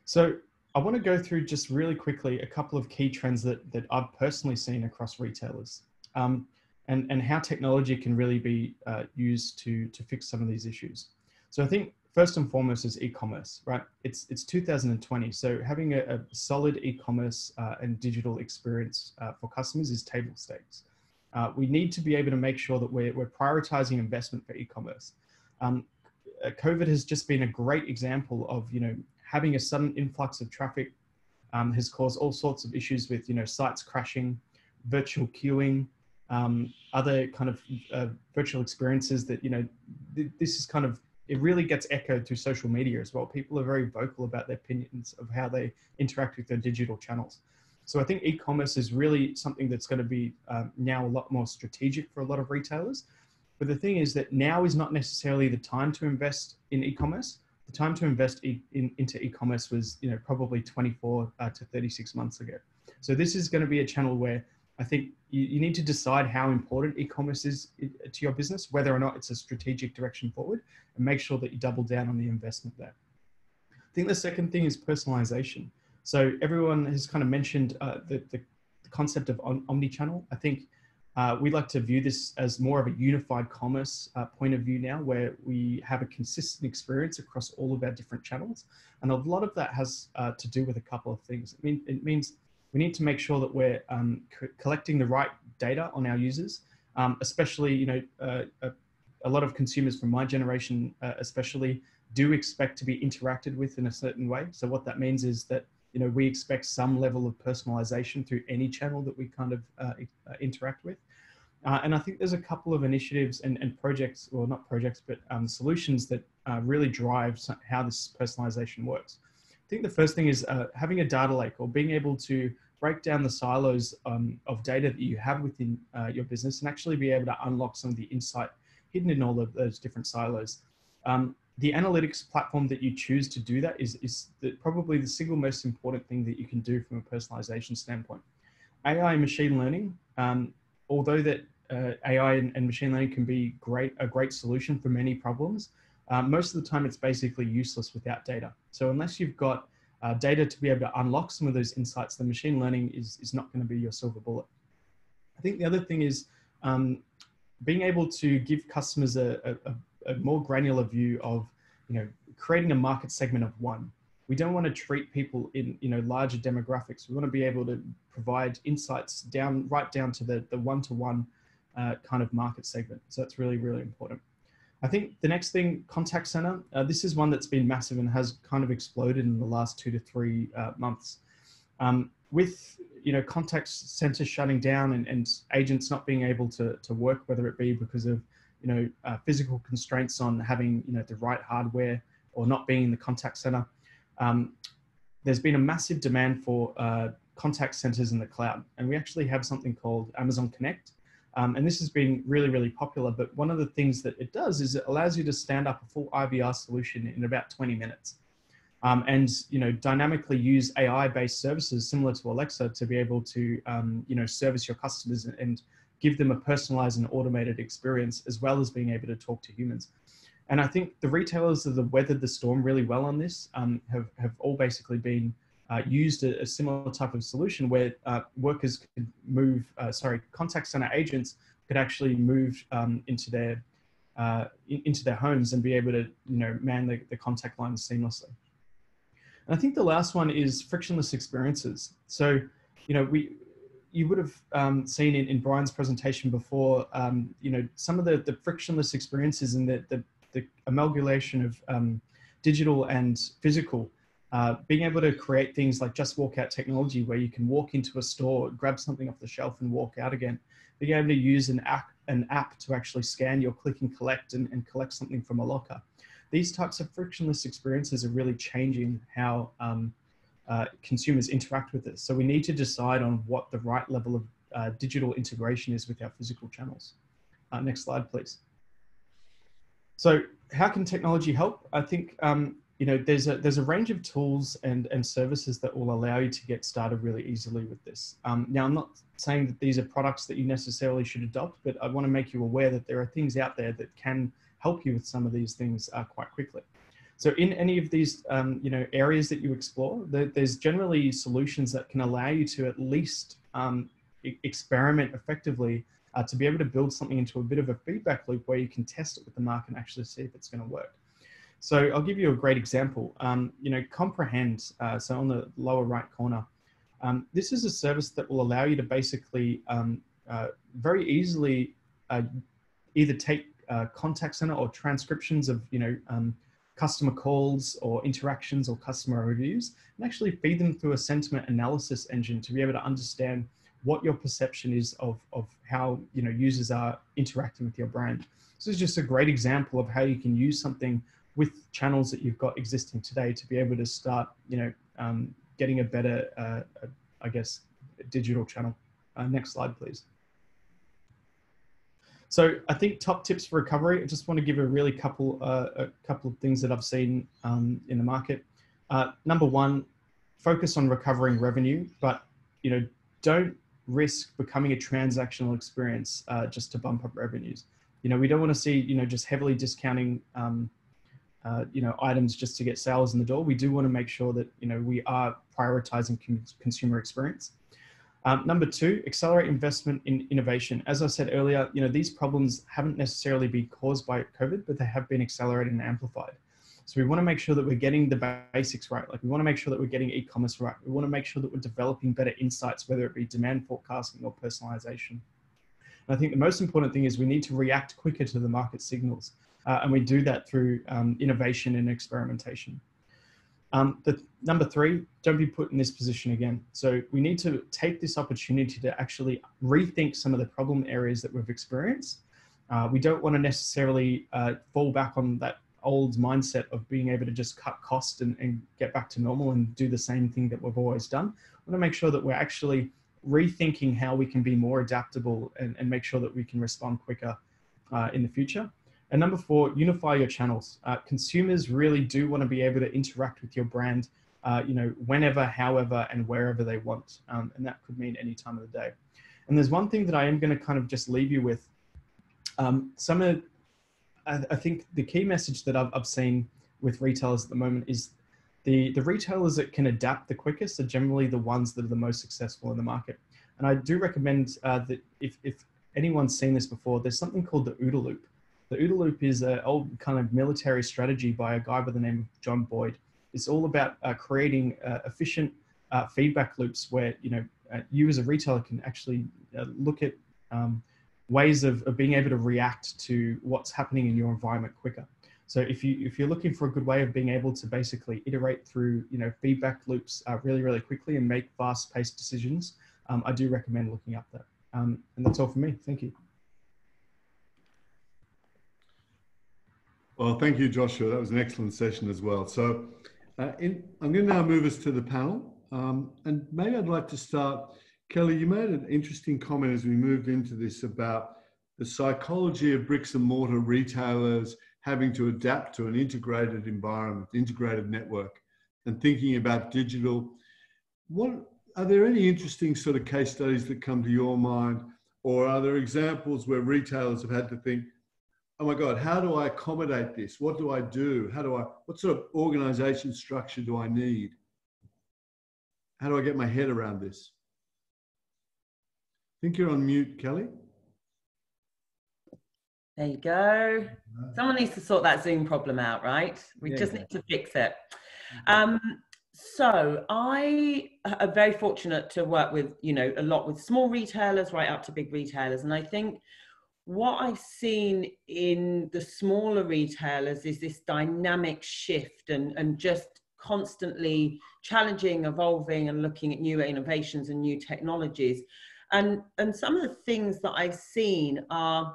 S6: So I want to go through just really quickly a couple of key trends that I've personally seen across retailers, and how technology can really be used to fix some of these issues. So I think first and foremost is e-commerce, right? It's 2020, so having a solid e-commerce and digital experience for customers is table stakes. We need to be able to make sure that we're prioritizing investment for e-commerce. COVID has just been a great example of, having a sudden influx of traffic has caused all sorts of issues with, sites crashing, virtual queuing, other kind of virtual experiences that, this is kind of, it really gets echoed through social media as well. People are very vocal about their opinions of how they interact with their digital channels. So I think e-commerce is really something that's going to be now a lot more strategic for a lot of retailers. But the thing is that now is not necessarily the time to invest in e-commerce. The time to invest into e-commerce was, probably 24 to 36 months ago. So this is going to be a channel where I think you need to decide how important e-commerce is to your business, whether or not it's a strategic direction forward, and make sure that you double down on the investment there. I think the second thing is personalization. So everyone has kind of mentioned the concept of omnichannel. I think we like to view this as more of a unified commerce point of view now, where we have a consistent experience across all of our different channels. And a lot of that has to do with a couple of things. It means we need to make sure that we're collecting the right data on our users, especially, a lot of consumers from my generation especially do expect to be interacted with in a certain way. So what that means is that, we expect some level of personalization through any channel that we kind of interact with. And I think there's a couple of initiatives and projects, well, not projects, but solutions that really drive how this personalization works. I think the first thing is having a data lake, or being able to break down the silos of data that you have within your business and actually be able to unlock some of the insight hidden in all of those different silos. The analytics platform that you choose to do that is probably the single most important thing that you can do from a personalization standpoint. AI and machine learning, although that AI and machine learning can be a great solution for many problems, most of the time it's basically useless without data. So unless you've got data to be able to unlock some of those insights, the machine learning is not going to be your silver bullet. I think the other thing is being able to give customers a more granular view of, creating a market segment of one. We don't want to treat people in, larger demographics. We want to be able to provide insights right down to the one-to-one kind of market segment. So that's really, really important. I think the next thing, contact center, this is one that's been massive and has kind of exploded in the last 2 to 3 months. With, contact centers shutting down and agents not being able to work, whether it be because of, physical constraints on having, the right hardware or not being in the contact center, there's been a massive demand for contact centers in the cloud. And we actually have something called Amazon Connect. And this has been really, really popular. But one of the things that it does is it allows you to stand up a full IVR solution in about 20 minutes. And, dynamically use AI-based services similar to Alexa to be able to, service your customers and give them a personalized and automated experience, as well as being able to talk to humans. And I think the retailers that have weathered the storm really well on this have all basically been used a similar type of solution where workers could move, contact center agents could actually move into their homes and be able to, man the contact lines seamlessly. And I think the last one is frictionless experiences. So, you would have seen in Brian's presentation before, some of the frictionless experiences and the amalgamation of digital and physical, being able to create things like just walk out technology where you can walk into a store, grab something off the shelf and walk out again, being able to use an app to actually scan your click and collect and collect something from a locker. These types of frictionless experiences are really changing how consumers interact with this. So we need to decide on what the right level of digital integration is with our physical channels. Next slide, please. So how can technology help? I think, you know, there's a range of tools and services that will allow you to get started really easily with this. Now, I'm not saying that these are products that you necessarily should adopt, but I want to make you aware that there are things out there that can help you with some of these things quite quickly. So in any of these, you know, areas that you explore, there's generally solutions that can allow you to at least experiment effectively to be able to build something into a bit of a feedback loop where you can test it with the market and actually see if it's going to work. So I'll give you a great example. You know, Comprehend, so on the lower right corner, this is a service that will allow you to basically very easily either take contact center or transcriptions of, you know, customer calls or interactions or customer reviews, and actually feed them through a sentiment analysis engine to be able to understand what your perception is of how, you know, users are interacting with your brand. This is just a great example of how you can use something with channels that you've got existing today to be able to start, you know, getting a better, I guess, digital channel. Next slide, please. So I think top tips for recovery. I just want to give a really couple of things that I've seen in the market. Number one, focus on recovering revenue, but, you know, don't risk becoming a transactional experience just to bump up revenues. You know, we don't want to see, you know, just heavily discounting you know, items just to get sales in the door. We do want to make sure that, you know, we are prioritizing consumer experience. Number two, accelerate investment in innovation. As I said earlier, you know, these problems haven't necessarily been caused by COVID, but they have been accelerated and amplified. So we want to make sure that we're getting the basics right. Like, we want to make sure that we're getting e-commerce right. We want to make sure that we're developing better insights, whether it be demand forecasting or personalization. And I think the most important thing is we need to react quicker to the market signals. And we do that through innovation and experimentation. Number three, don't be put in this position again. So we need to take this opportunity to actually rethink some of the problem areas that we've experienced. We don't want to necessarily fall back on that old mindset of being able to just cut costs and get back to normal and do the same thing that we've always done. We want to make sure that we're actually rethinking how we can be more adaptable and make sure that we can respond quicker in the future. And number four, unify your channels. Consumers really do want to be able to interact with your brand, you know, whenever, however, and wherever they want. And that could mean any time of the day. And there's one thing that I am going to kind of just leave you with. I think the key message that I've seen with retailers at the moment is the retailers that can adapt the quickest are generally the ones that are the most successful in the market. And I do recommend that if anyone's seen this before, there's something called the OODA loop. The OODA loop is an old kind of military strategy by a guy by the name of John Boyd. It's all about creating efficient feedback loops where, you know, you as a retailer can actually look at ways of being able to react to what's happening in your environment quicker. So if you're looking for a good way of being able to basically iterate through, you know, feedback loops really, really quickly and make fast-paced decisions, I do recommend looking up that. And that's all from me. Thank you.
S2: Well, thank you, Joshua. That was an excellent session as well. So I'm going to now move us to the panel. And maybe I'd like to start. Kelly, you made an interesting comment as we moved into this about the psychology of bricks and mortar retailers having to adapt to an integrated environment, integrated network, and thinking about digital. Are there any interesting sort of case studies that come to your mind, or are there examples where retailers have had to think, oh my God, how do I accommodate this? What do I do? What sort of organization structure do I need? How do I get my head around this? I think you're on mute, Kelly.
S3: There you go. Someone needs to sort that Zoom problem out, right? We just need to fix it. So I am very fortunate to work with, you know, a lot with small retailers right up to big retailers. And I think what I've seen in the smaller retailers is this dynamic shift and just constantly challenging, evolving, and looking at new innovations and new technologies. And some of the things that I've seen are,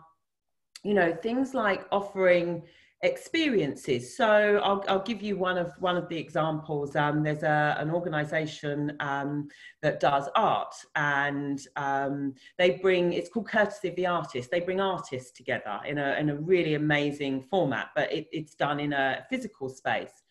S3: you know, things like offering experiences. So I'll give you one of the examples. There's an organization that does art, and they bring, it's called Courtesy of the Artist. They bring artists together in a really amazing format, but it's done in a physical space.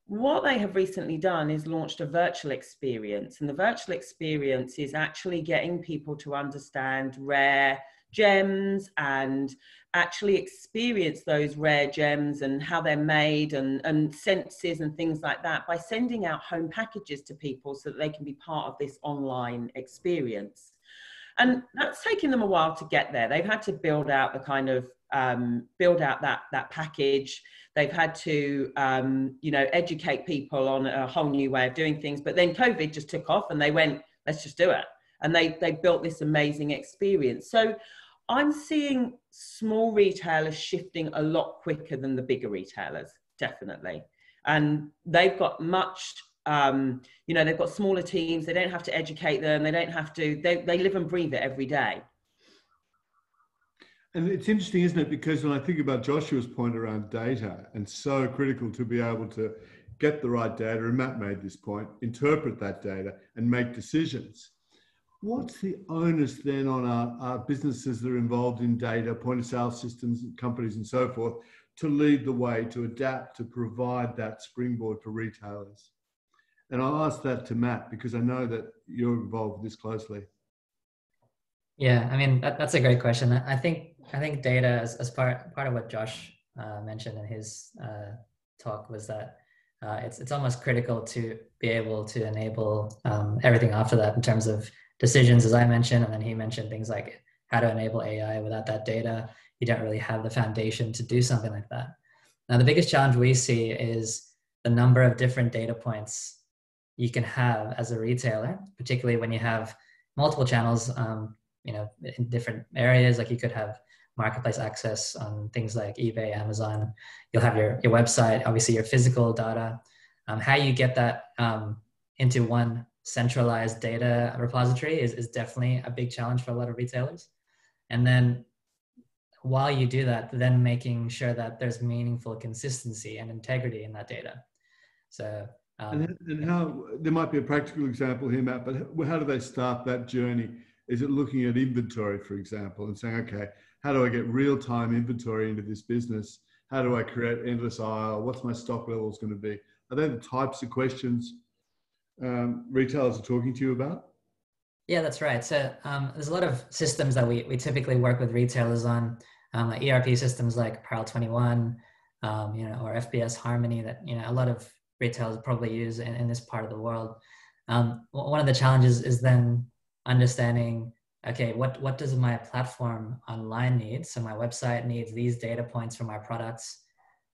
S3: what they have recently done is launched a virtual experience. And the virtual experience is actually getting people to understand rare gems and actually experience those rare gems and how they're made and senses and things like that by sending out home packages to people so that they can be part of this online experience. And that's taken them a while to get there. They've had to build out the kind of, build out that package. They've had to, you know, educate people on a whole new way of doing things. But then COVID just took off and they went, let's just do it. And they built this amazing experience. So I'm seeing small retailers shifting a lot quicker than the bigger retailers, definitely. And they've got much, you know, they've got smaller teams. They don't have to educate them. They don't have to, they live and breathe it every day.
S2: And it's interesting, isn't it? Because when I think about Joshua's point around data, and so critical to be able to get the right data, and Matt made this point, interpret that data and make decisions. What's the onus then on our businesses that are involved in data, point of sale systems, companies and so forth, to lead the way, to adapt, to provide that springboard for retailers? And I'll ask that to Matt, because I know that you're involved with this closely.
S4: Yeah, I mean, that's a great question. I think data, as part of what Josh mentioned in his talk, was that it's almost critical to be able to enable everything after that in terms of decisions, as I mentioned, and then he mentioned things like how to enable AI. Without that data, you don't really have the foundation to do something like that. Now, the biggest challenge we see is the number of different data points you can have as a retailer, particularly when you have multiple channels, you know, in different areas. Like you could have marketplace access on things like eBay, Amazon. You'll have your website, obviously your physical data. How you get that into one centralized data repository is definitely a big challenge for a lot of retailers. And then while you do that, then making sure that there's meaningful consistency and integrity in that data. So
S2: and how, there might be a practical example here, Matt, but how do they start that journey? Is it looking at inventory, for example, and saying, okay, how do I get real-time inventory into this business? How do I create endless aisle? What's my stock levels going to be? Are they the types of questions retailers are talking to you about?
S4: Yeah, that's right. So there's a lot of systems that we typically work with retailers on, ERP systems like Apparel 21, you know, or FBS Harmony that, you know, a lot of retailers probably use in this part of the world. One of the challenges is then understanding, okay, what does my platform online need? So my website needs these data points for my products.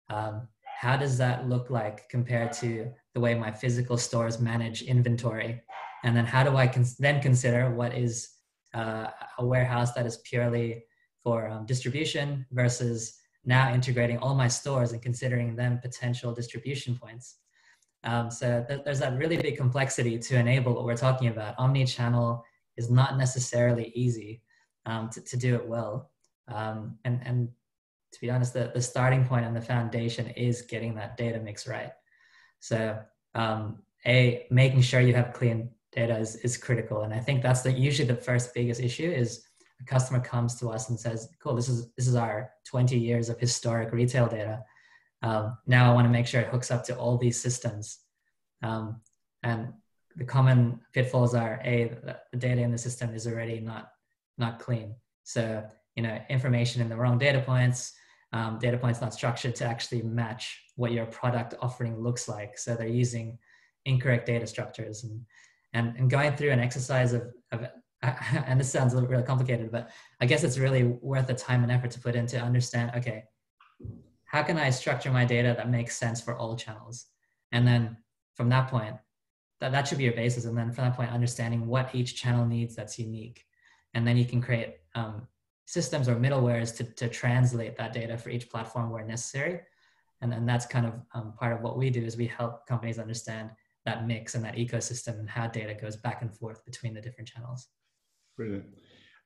S4: How does that look like compared to the way my physical stores manage inventory? And then how do I then consider what is a warehouse that is purely for distribution versus now integrating all my stores and considering them potential distribution points? So there's that really big complexity to enable what we're talking about. Omnichannel is not necessarily easy to do it well. And to be honest, the starting point and the foundation is getting that data mix right. So making sure you have clean data is critical. And I think that's usually the first biggest issue is a customer comes to us and says, cool, this is our 20 years of historic retail data. Now I want to make sure it hooks up to all these systems. And the common pitfalls are the data in the system is already not clean. So, you know, information in the wrong data points not structured to actually match what your product offering looks like. So they're using incorrect data structures and going through an exercise of and this sounds a little really complicated, but I guess it's really worth the time and effort to put in to understand, okay, how can I structure my data that makes sense for all channels? And then from that point, that should be your basis. And then from that point, understanding what each channel needs that's unique. And then you can create systems or middlewares to translate that data for each platform where necessary. And then that's kind of part of what we do is we help companies understand that mix and that ecosystem and how data goes back and forth between the different channels.
S2: Brilliant.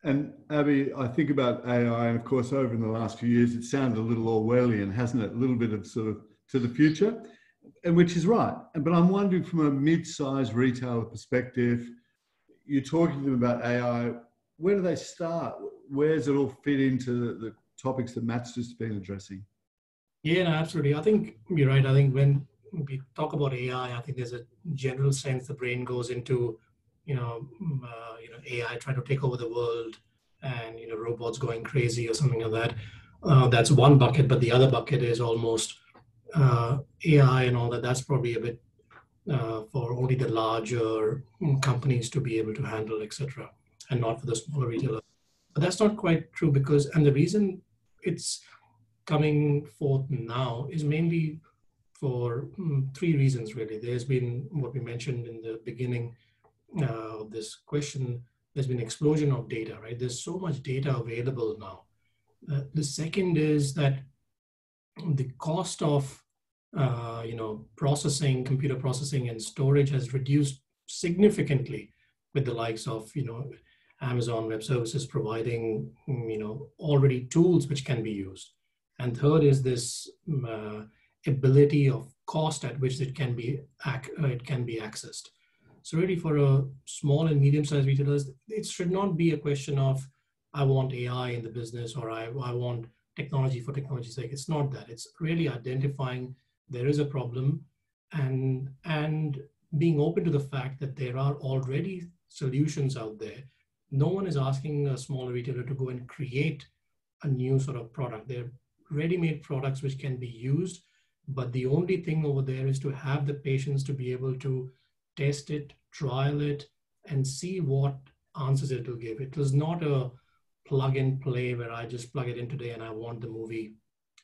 S2: And Abby, I think about AI, and of course, over in the last few years, it sounded a little Orwellian, hasn't it? A little bit of sort of to the future, and which is right. But I'm wondering from a mid-sized retailer perspective, you're talking to them about AI, where do they start? Where does it all fit into the topics that Matt's just been addressing?
S5: Yeah, no, absolutely. I think you're right. I think when we talk about AI, I think there's a general sense the brain goes into, AI trying to take over the world and, robots going crazy or something like that. That's one bucket, but the other bucket is almost AI and all that. That's probably a bit for only the larger companies to be able to handle, etc., and not for the smaller retailers. But that's not quite true and the reason it's coming forth now is mainly for three reasons, really. There's been what we mentioned in the beginning of this question. There's been an explosion of data, right? There's so much data available now. The second is that the cost of processing, computer processing and storage has reduced significantly with the likes of, Amazon Web Services providing, already tools which can be used. And third is this ability of cost at which it can be accessed. So really for a small and medium-sized retailers, it should not be a question of, I want AI in the business or I want technology for technology's sake. It's not that. It's really identifying there is a problem and being open to the fact that there are already solutions out there. No one is asking a smaller retailer to go and create a new sort of product. They're ready-made products which can be used, but the only thing over there is to have the patience to be able to test it, trial it, and see what answers it will give. It was not a plug and play where I just plug it in today and I want the movie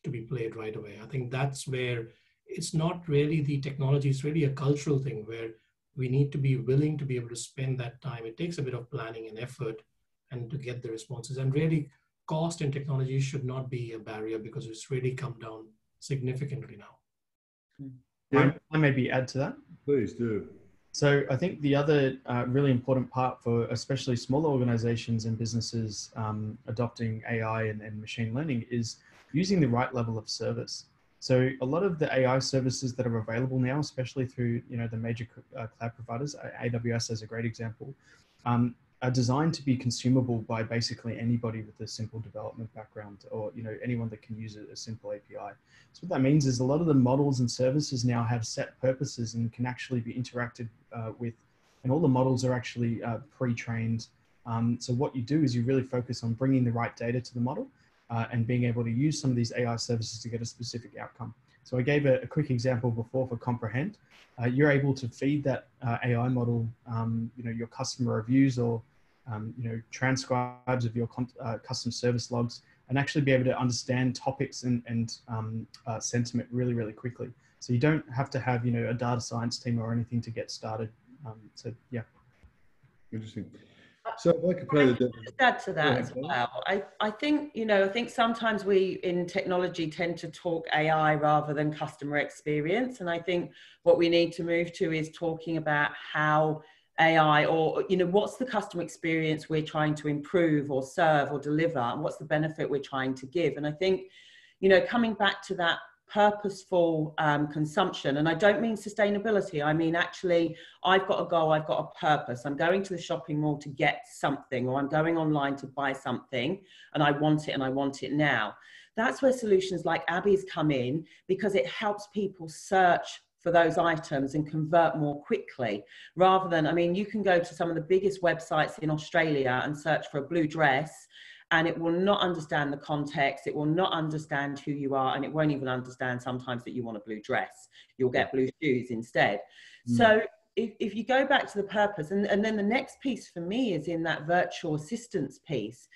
S5: to be played right away. I think that's where it's not really the technology, it's really a cultural thing where we need to be willing to be able to spend that time. It takes a bit of planning and effort and to get the responses. And really, cost and technology should not be a barrier because it's really come down significantly now.
S6: Yeah. I maybe add to that.
S2: Please do.
S6: So I think the other really important part for especially smaller organizations and businesses adopting AI and machine learning is using the right level of service. So a lot of the AI services that are available now, especially through the major cloud providers, AWS as a great example, are designed to be consumable by basically anybody with a simple development background or anyone that can use a simple API. So what that means is a lot of the models and services now have set purposes and can actually be interacted with, and all the models are actually pre-trained. So what you do is you really focus on bringing the right data to the model and being able to use some of these AI services to get a specific outcome. So I gave a quick example before for Comprehend. You're able to feed that AI model, your customer reviews or, transcribes of your custom service logs, and actually be able to understand topics and sentiment really, really quickly. So you don't have to have, a data science team or anything to get started. So yeah.
S2: Interesting. So if I could play the
S3: add to that as well. I think sometimes we in technology tend to talk AI rather than customer experience. And I think what we need to move to is talking about how AI or, what's the customer experience we're trying to improve or serve or deliver, and what's the benefit we're trying to give. And I think, coming back to that purposeful consumption, and I don't mean sustainability, I mean actually I've got a goal, I've got a purpose, I'm going to the shopping mall to get something, or I'm going online to buy something and I want it and I want it now. That's where solutions like Abby's come in, because it helps people search for those items and convert more quickly, rather than, you can go to some of the biggest websites in Australia and search for a blue dress, and it will not understand the context, it will not understand who you are, and it won't even understand sometimes that you want a blue dress. You'll get blue shoes instead. So if you go back to the purpose, and then the next piece for me is in that virtual assistance piece.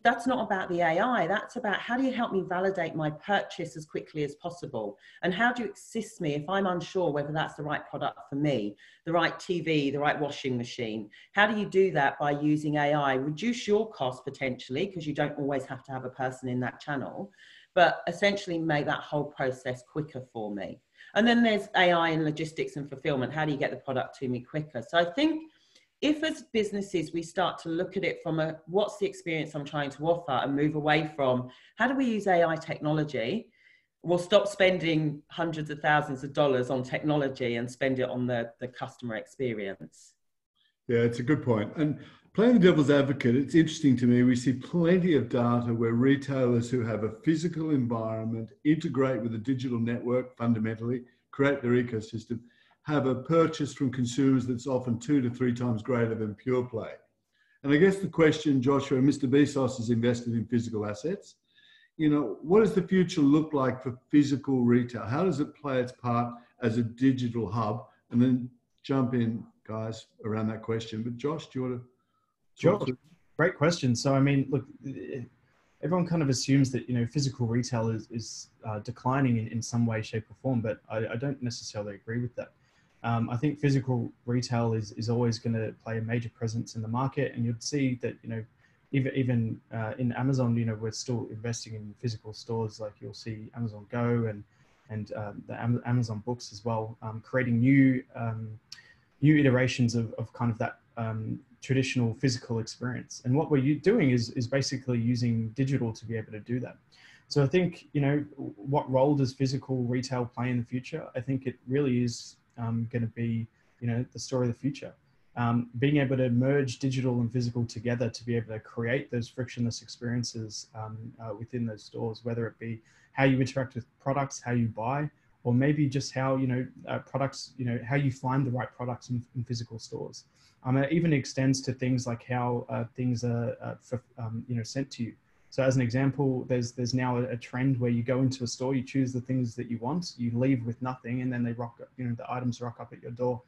S3: That's not about the AI, that's about how do you help me validate my purchase as quickly as possible? And how do you assist me if I'm unsure whether that's the right product for me, the right TV, the right washing machine? How do you do that by using AI? Reduce your cost potentially, because you don't always have to have a person in that channel, but essentially make that whole process quicker for me. And then there's AI in logistics and fulfillment. How do you get the product to me quicker? So I think if as businesses we start to look at it from what's the experience I'm trying to offer, and move away from how do we use AI technology, we'll stop spending hundreds of thousands of dollars on technology and spend it on the customer experience.
S2: Yeah, it's a good point. And playing the devil's advocate, it's interesting to me, we see plenty of data where retailers who have a physical environment integrate with a digital network fundamentally, create their ecosystem, have a purchase from consumers that's often 2 to 3 times greater than pure play. And I guess the question, Joshua, Mr. Bezos is invested in physical assets. You know, what does the future look like for physical retail? How does it play its part as a digital hub? And then jump in, guys, around that question. But Josh, do you want to?
S6: Sure. Great question. So, I mean, look, everyone kind of assumes that, you know, physical retail is declining in some way, shape or form, but I don't necessarily agree with that. I think physical retail is always going to play a major presence in the market, and you'd see that, you know, even in Amazon, you know, we're still investing in physical stores. Like you'll see Amazon Go and the Amazon Books as well, creating new iterations of kind of that traditional physical experience. And what we're doing is basically using digital to be able to do that. So I think, you know, what role does physical retail play in the future? I think it really is going to be, you know, the story of the future. Being able to merge digital and physical together to be able to create those frictionless experiences within those stores, whether it be how you interact with products, how you buy, or maybe just how, you know, products, you know, how you find the right products in physical stores. It even extends to things like how things are you know, sent to you. So as an example, there's now a trend where you go into a store, you choose the things that you want, you leave with nothing, and then they rock up, you know, the items rock up at your door,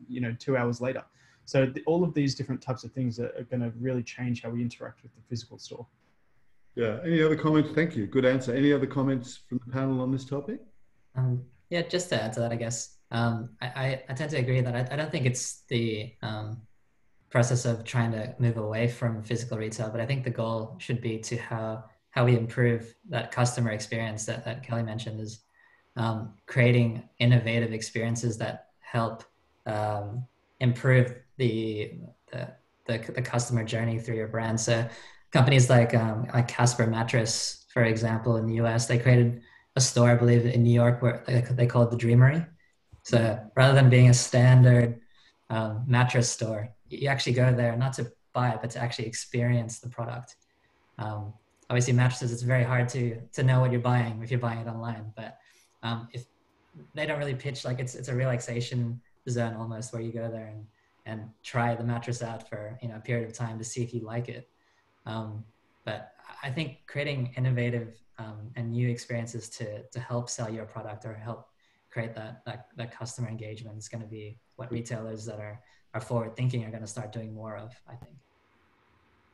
S6: you know, 2 hours later. So all of these different types of things are going to really change how we interact with the physical store.
S2: Yeah. Any other comments? Thank you. Good answer. Any other comments from the panel on this topic?
S4: Yeah, just to add to that, I guess, I tend to agree that I don't think it's the process of trying to move away from physical retail, but I think the goal should be to how we improve that customer experience that Kelly mentioned, is creating innovative experiences that help improve the customer journey through your brand. So companies like Casper Mattress, for example, in the US, they created a store, I believe, in New York where they call it the Dreamery. So rather than being a standard mattress store, you actually go there not to buy it, but to actually experience the product. Obviously, mattresses, it's very hard to know what you're buying if you're buying it online. But if they don't really pitch like it's a relaxation zone almost, where you go there and try the mattress out for, you know, a period of time to see if you like it. But I think creating innovative and new experiences to help sell your product or help create that customer engagement is going to be what retailers that are forward thinking are going to start doing more of, I think.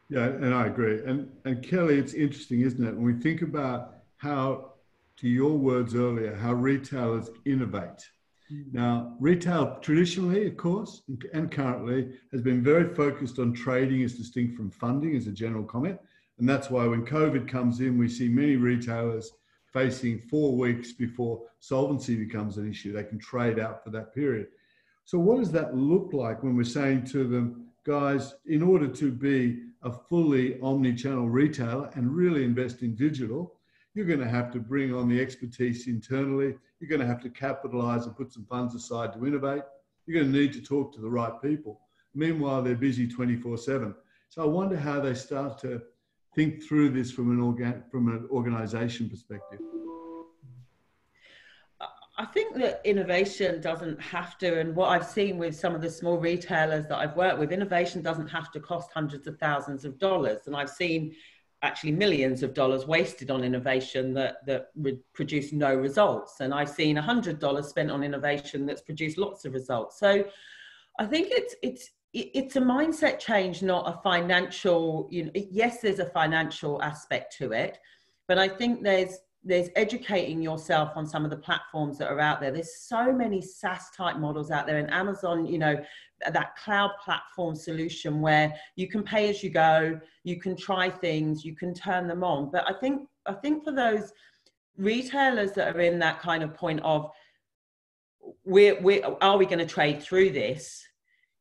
S2: Yeah, and I agree. And Kelly, it's interesting, isn't it? When we think about how, to your words earlier, how retailers innovate. Now, retail traditionally, of course, and currently has been very focused on trading as distinct from funding, as a general comment. And that's why when COVID comes in, we see many retailers facing 4 weeks before solvency becomes an issue. They can trade out for that period. So what does that look like when we're saying to them, guys, in order to be a fully omni-channel retailer and really invest in digital, you're going to have to bring on the expertise internally. You're going to have to capitalize and put some funds aside to innovate. You're going to need to talk to the right people. Meanwhile, they're busy 24/7. So I wonder how they start to think through this from an organization perspective.
S3: I think that innovation doesn't have to, and what I've seen with some of the small retailers that I've worked with, innovation doesn't have to cost hundreds of thousands of dollars. And I've seen actually millions of dollars wasted on innovation that would produce no results. And I've seen $100 spent on innovation that's produced lots of results. So I think it's a mindset change, not a financial, you know, yes, there's a financial aspect to it, but I think there's educating yourself on some of the platforms that are out there. There's so many SaaS type models out there, and Amazon, you know, that cloud platform solution where you can pay as you go, you can try things, you can turn them on. But I think for those retailers that are in that kind of point of, are we going to trade through this?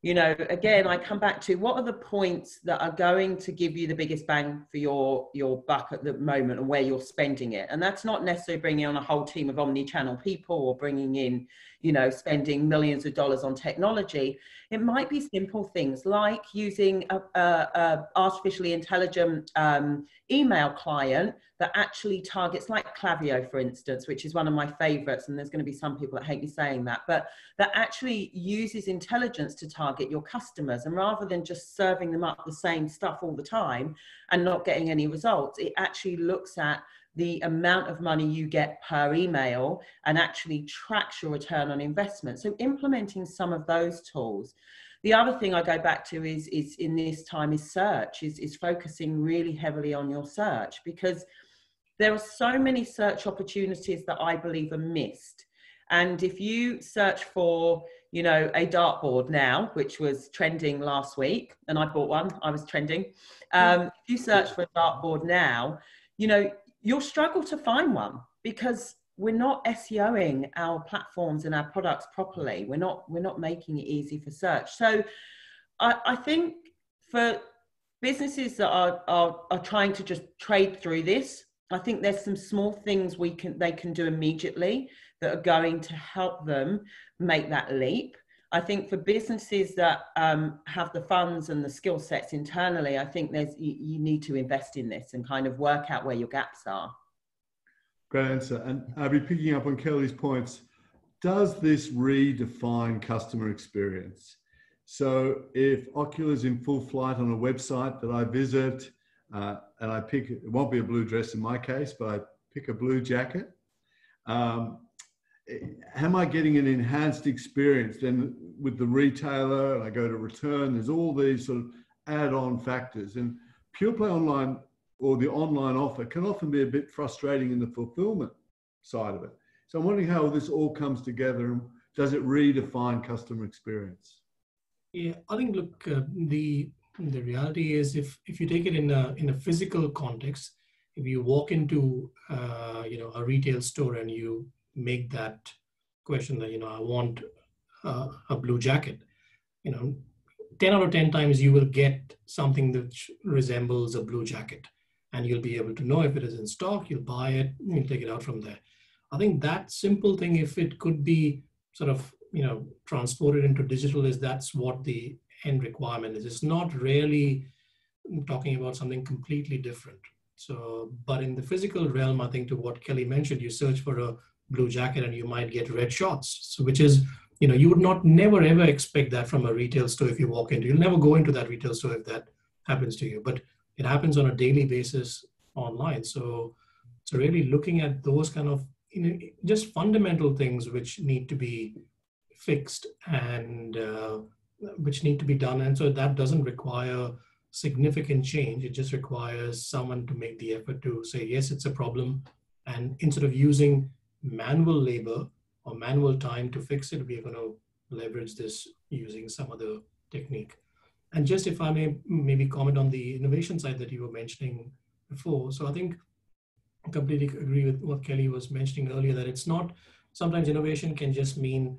S3: You know, again, I come back to what are the points that are going to give you the biggest bang for your buck at the moment and where you're spending it. And that's not necessarily bringing on a whole team of omni-channel people or bringing in, you know, spending millions of dollars on technology. It might be simple things like using a artificially intelligent email client that actually targets, like Klaviyo, for instance, which is one of my favorites, and there's going to be some people that hate me saying that, but that actually uses intelligence to target your customers. And rather than just serving them up the same stuff all the time and not getting any results, it actually looks at the amount of money you get per email and actually tracks your return on investment. So implementing some of those tools. The other thing I go back to is in this time is search, is focusing really heavily on your search, because there are so many search opportunities that I believe are missed. And if you search for, you know, a dartboard now, which was trending last week, and I bought one, I was trending. If you search for a dartboard now, you know, you'll struggle to find one, because we're not SEOing our platforms and our products properly. We're not making it easy for search. So I think for businesses that are trying to just trade through this, I think there's some small things they can do immediately that are going to help them make that leap. I think for businesses that have the funds and the skill sets internally, I think you need to invest in this and kind of work out where your gaps are.
S2: Great answer. And I'll be picking up on Kelly's points. Does this redefine customer experience? So if Ocular's in full flight on a website that I visit, and I pick, it won't be a blue dress in my case, but I pick a blue jacket, am I getting an enhanced experience then with the retailer? And I go to return, there's all these sort of add-on factors, and pure play online or the online offer can often be a bit frustrating in the fulfillment side of it. So I'm wondering how this all comes together, and does it redefine customer experience?
S5: Yeah, I think, look, the reality is if you take it in a physical context, if you walk into a retail store and you make that question that, I want a blue jacket, 10 out of 10 times you will get something that resembles a blue jacket, and you'll be able to know if it is in stock, you'll buy it, you'll take it out from there. I think that simple thing, if it could be sort of, transported into digital, that's what the end requirement is. It's not really talking about something completely different. So, but in the physical realm, I think to what Kelly mentioned, you search for a blue jacket and you might get red shorts. So which is, you would never ever expect that from a retail store if you walk into. You'll never go into that retail store if that happens to you, but it happens on a daily basis online. So really looking at those kind of, just fundamental things which need to be fixed and which need to be done. And so that doesn't require significant change. It just requires someone to make the effort to say, yes, it's a problem. And instead of using manual labor or manual time to fix it, we are going to leverage this using some other technique. And just if I may maybe comment on the innovation side that you were mentioning before. So I think I completely agree with what Kelly was mentioning earlier, that it's not, sometimes innovation can just mean,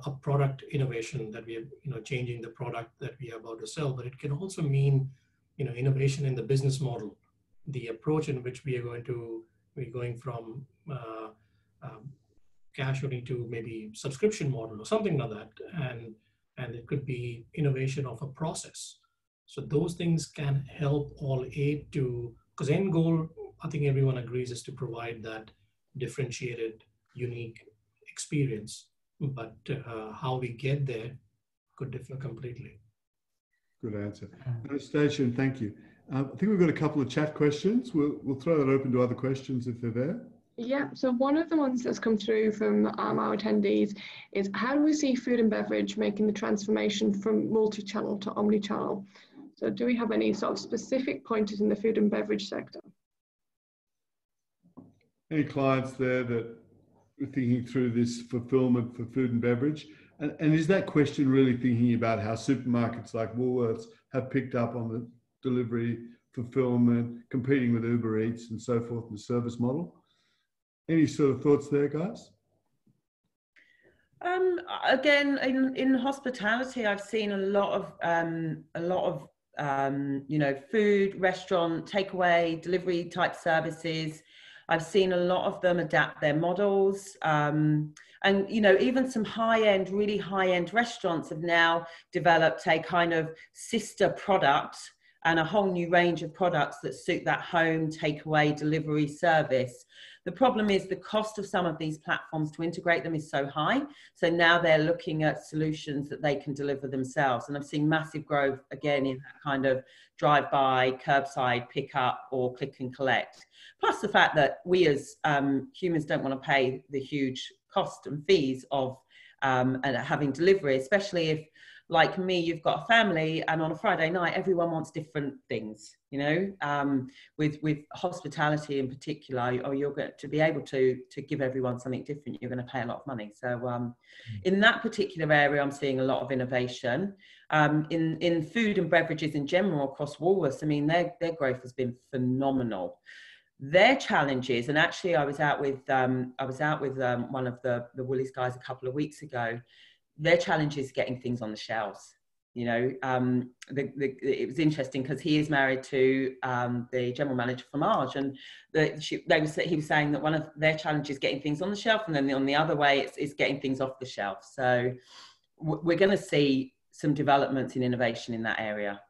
S5: a product innovation that we are, changing the product that we are about to sell, but it can also mean, innovation in the business model, the approach in which we're going from cash only to maybe subscription model or something like that. And it could be innovation of a process. So those things can help all aid to, because end goal, I think everyone agrees, is to provide that differentiated, unique experience. But how we get there could differ completely.
S2: Good answer. Anastasia, and thank you. I think we've got a couple of chat questions. We'll throw that open to other questions if they're there.
S1: Yeah, so one of the ones that's come through from our attendees is, how do we see food and beverage making the transformation from multi-channel to omni-channel? So do we have any sort of specific pointers in the food and beverage sector?
S2: Any clients there that are thinking through this fulfillment for food and beverage? And is that question really thinking about how supermarkets like Woolworths have picked up on the delivery, fulfillment, competing with Uber Eats and so forth in the service model? Any sort of thoughts there, guys?
S3: Again, in hospitality, I've seen a lot of food, restaurant, takeaway, delivery type services. I've seen a lot of them adapt their models. And, even some high-end, really high-end restaurants have now developed a kind of sister product and a whole new range of products that suit that home, takeaway, delivery service. The problem is the cost of some of these platforms to integrate them is so high. So now they're looking at solutions that they can deliver themselves. And I've seen massive growth again in that kind of drive-by, curbside pickup or click and collect. Plus the fact that we as humans don't want to pay the huge cost and fees of and having delivery, especially if, like me, you've got a family and on a Friday night, everyone wants different things, you know, with hospitality in particular, or you're going to be able to give everyone something different, you're going to pay a lot of money. So in that particular area, I'm seeing a lot of innovation. In food and beverages in general across Woolworths, I mean, their growth has been phenomenal. Their challenges, and actually I was out with one of the Woolies guys a couple of weeks ago. Their challenge is getting things on the shelves. You know, it was interesting because he is married to the general manager from Arge, and he was saying that one of their challenges is getting things on the shelf, and then on the other way it's getting things off the shelf. So we're going to see some developments in innovation in that area.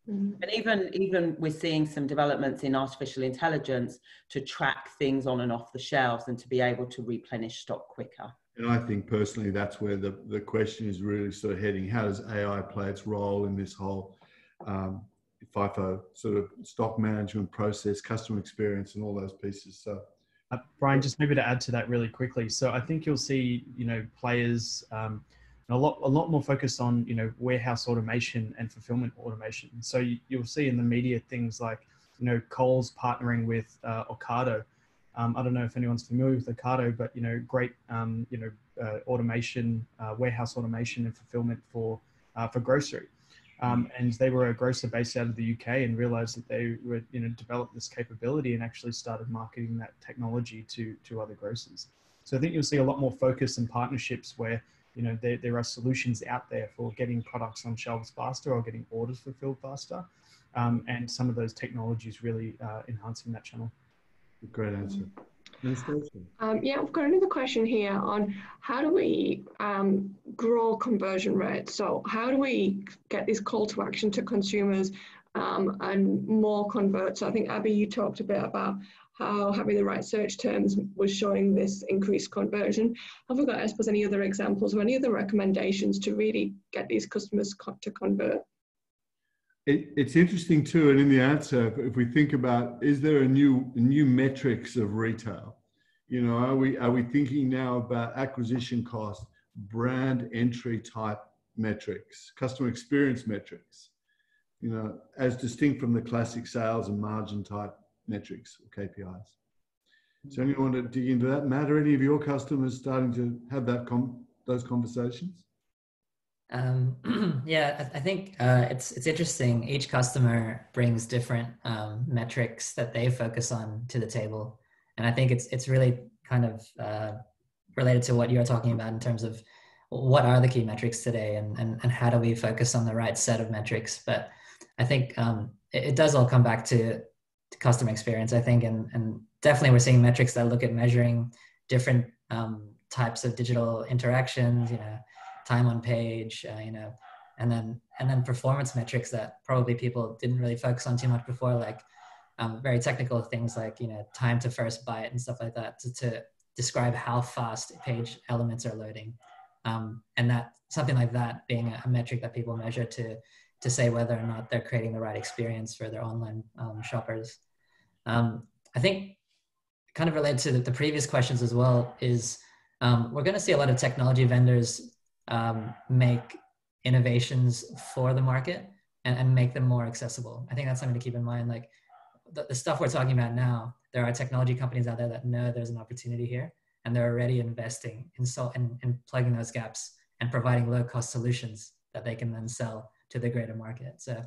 S3: And even we're seeing some developments in artificial intelligence to track things on and off the shelves and to be able to replenish stock quicker.
S2: And I think personally, that's where the question is really sort of heading. How does AI play its role in this whole FIFO sort of stock management process, customer experience, and all those pieces? So,
S6: Brian, just maybe to add to that really quickly. So I think you'll see, you know, players a lot more focused on, you know, warehouse automation and fulfillment automation. So you'll see in the media things like, you know, Coles partnering with Ocado. I don't know if anyone's familiar with Ocado, but, you know, great, automation, warehouse automation and fulfillment for grocery. And they were a grocer based out of the UK and realized that they would, you know, develop this capability and actually started marketing that technology to other grocers. So I think you'll see a lot more focus and partnerships where, you know, there are solutions out there for getting products on shelves faster or getting orders fulfilled faster. And some of those technologies really enhancing that channel.
S2: Great answer. Anastasia.
S1: Yeah, I've got another question here on how do we grow conversion rates? So how do we get this call to action to consumers and more convert? So I think, Abby, you talked a bit about how having the right search terms was showing this increased conversion. Have we got, I suppose, any other examples or any other recommendations to really get these customers to convert?
S2: It's interesting too, and in the answer, if we think about, is there a new metrics of retail? You know, are we thinking now about acquisition cost, brand entry type metrics, customer experience metrics, you know, as distinct from the classic sales and margin type metrics or KPIs? So anyone want to dig into that? Matt, are any of your customers starting to have those conversations?
S4: Yeah, I think it's interesting. Each customer brings different metrics that they focus on to the table, and I think it's really kind of related to what you're talking about in terms of what are the key metrics today, and how do we focus on the right set of metrics. But I think it does all come back to customer experience, I think, and definitely we're seeing metrics that look at measuring different types of digital interactions, you know, time on page, you know, and then performance metrics that probably people didn't really focus on too much before, like very technical things like, you know, time to first byte and stuff like that to describe how fast page elements are loading, and that something like that being a metric that people measure to say whether or not they're creating the right experience for their online shoppers. I think kind of related to the previous questions as well is we're going to see a lot of technology vendors make innovations for the market and make them more accessible. I think that's something to keep in mind. Like the stuff we're talking about now, there are technology companies out there that know there's an opportunity here, and they're already investing in plugging those gaps and providing low-cost solutions that they can then sell to the greater market. So, you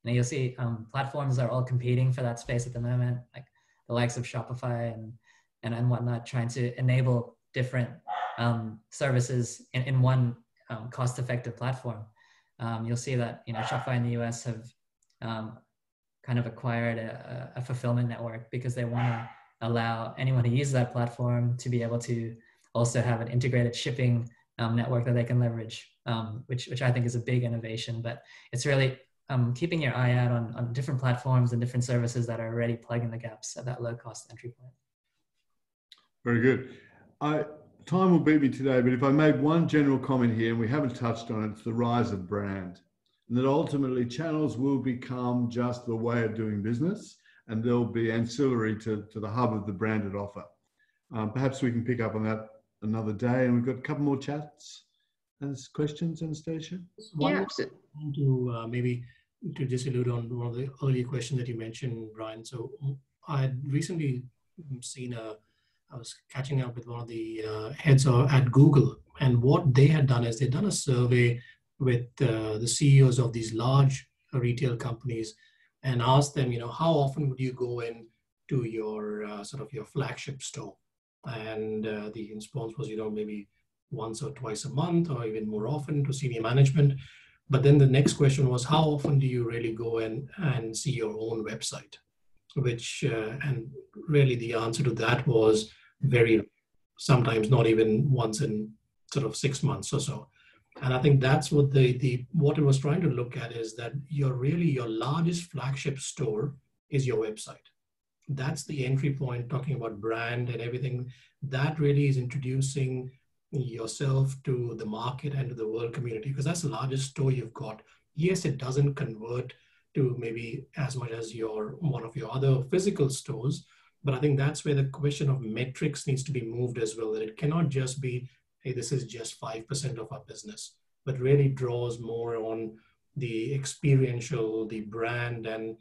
S4: know, you'll see platforms are all competing for that space at the moment, like the likes of Shopify and whatnot, trying to enable different services in one cost-effective platform. You'll see that, you know, Shopify in the US have kind of acquired a fulfillment network because they want to allow anyone who uses that platform to be able to also have an integrated shipping network that they can leverage, which I think is a big innovation. But it's really keeping your eye out on different platforms and different services that are already plugging the gaps at that low cost entry point.
S2: Very good. Time will beat me today, but if I made one general comment here, and we haven't touched on it, it's the rise of brand. And that ultimately channels will become just the way of doing business, and they'll be ancillary to the hub of the branded offer. Perhaps we can pick up on that another day, and we've got a couple more chats and questions, Anastasia.
S1: Yeah,
S5: Maybe to just allude on one of the earlier questions that you mentioned, Brian. So I had recently seen I was catching up with one of the heads at Google, and what they had done is they'd done a survey with the CEOs of these large retail companies and asked them, how often would you go in to your sort of your flagship store? And the response was, maybe once or twice a month or even more often to senior management. But then the next question was, how often do you really go in and see your own website? Which, and really the answer to that was sometimes not even once in sort of 6 months or so. And I think that's what what it was trying to look at is that your largest flagship store is your website. That's the entry point, talking about brand and everything. That really is introducing yourself to the market and to the world community, because that's the largest store you've got. Yes, it doesn't convert to maybe as much as one of your other physical stores, but I think that's where the question of metrics needs to be moved as well, that it cannot just be, hey, this is just 5% of our business, but really draws more on the experiential, the brand, and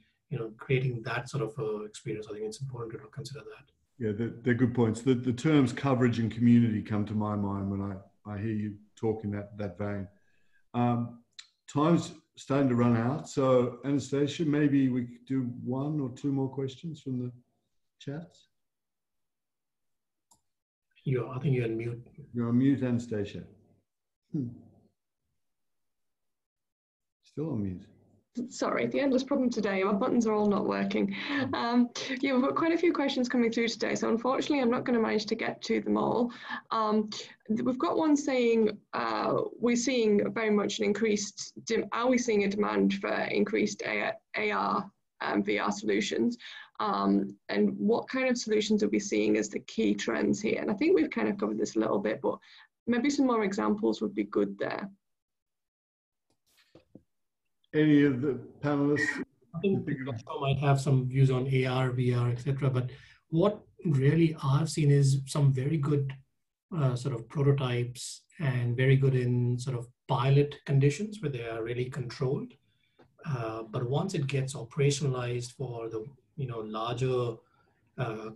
S5: creating that sort of experience. I think it's important to consider that.
S2: Yeah, they're good points. The terms coverage and community come to my mind when I hear you talk in that vein. Time's starting to run out. So Anastasia, maybe we could do one or two more questions from the chats.
S5: I think you're on mute.
S2: You're on mute, Anastasia. Still on mute.
S1: Sorry, the endless problem today. My buttons are all not working. Yeah, we've got quite a few questions coming through today, so unfortunately I'm not going to manage to get to them all. We've got one saying, we're seeing very much an increased, are we seeing a demand for increased AR and VR solutions? And what kind of solutions are we seeing as the key trends here? And I think we've kind of covered this a little bit, but maybe some more examples would be good there.
S2: Any of the panelists?
S5: I think Joshua might have some views on AR, VR, etc. But what really I've seen is some very good sort of prototypes and very good in sort of pilot conditions where they are really controlled. But once it gets operationalized for the larger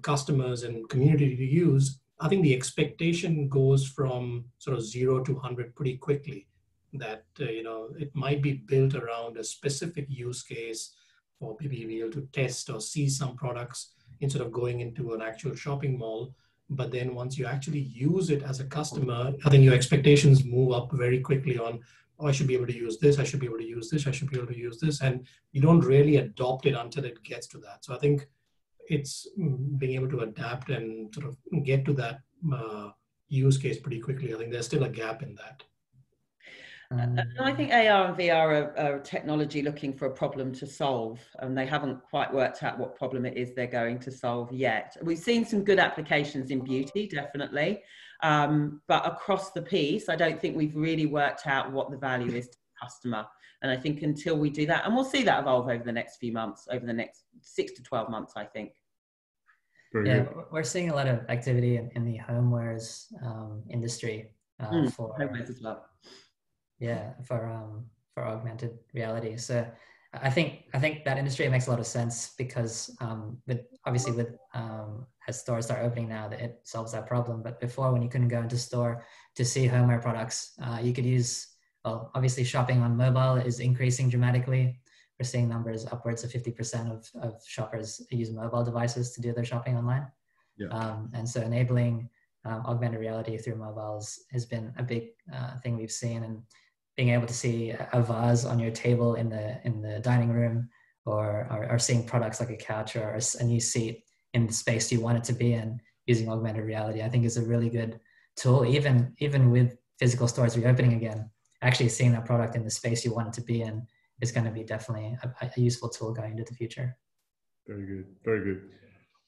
S5: customers and community to use, I think the expectation goes from sort of 0 to 100 pretty quickly. That it might be built around a specific use case for people to be able to test or see some products instead of going into an actual shopping mall. But then once you actually use it as a customer, I think your expectations move up very quickly on, oh, I should be able to use this, I should be able to use this, I should be able to use this. And you don't really adopt it until it gets to that. So I think it's being able to adapt and sort of get to that use case pretty quickly. I think there's still a gap in that.
S3: I think AR and VR are technology looking for a problem to solve, and they haven't quite worked out what problem it is they're going to solve yet. We've seen some good applications in beauty, definitely, but across the piece, I don't think we've really worked out what the value is to the customer. And I think until we do that, and we'll see that evolve over the next few months, over the next 6 to 12 months, I think.
S4: Yeah, we're seeing a lot of activity in the homewares industry for
S3: homewares as well.
S4: Yeah, for augmented reality. So I think that industry makes a lot of sense because obviously as stores start opening now, that it solves that problem. But before, when you couldn't go into store to see homeware products, you could use, well, obviously shopping on mobile is increasing dramatically. We're seeing numbers upwards of 50% of shoppers use mobile devices to do their shopping online. Yeah. And so enabling augmented reality through mobiles has been a big thing we've seen, and being able to see a vase on your table in the dining room, or seeing products like a couch or a new seat in the space you want it to be in using augmented reality, I think is a really good tool. Even with physical stores reopening again, actually seeing that product in the space you want it to be in is going to be definitely a useful tool going into the future.
S2: Very good, very good.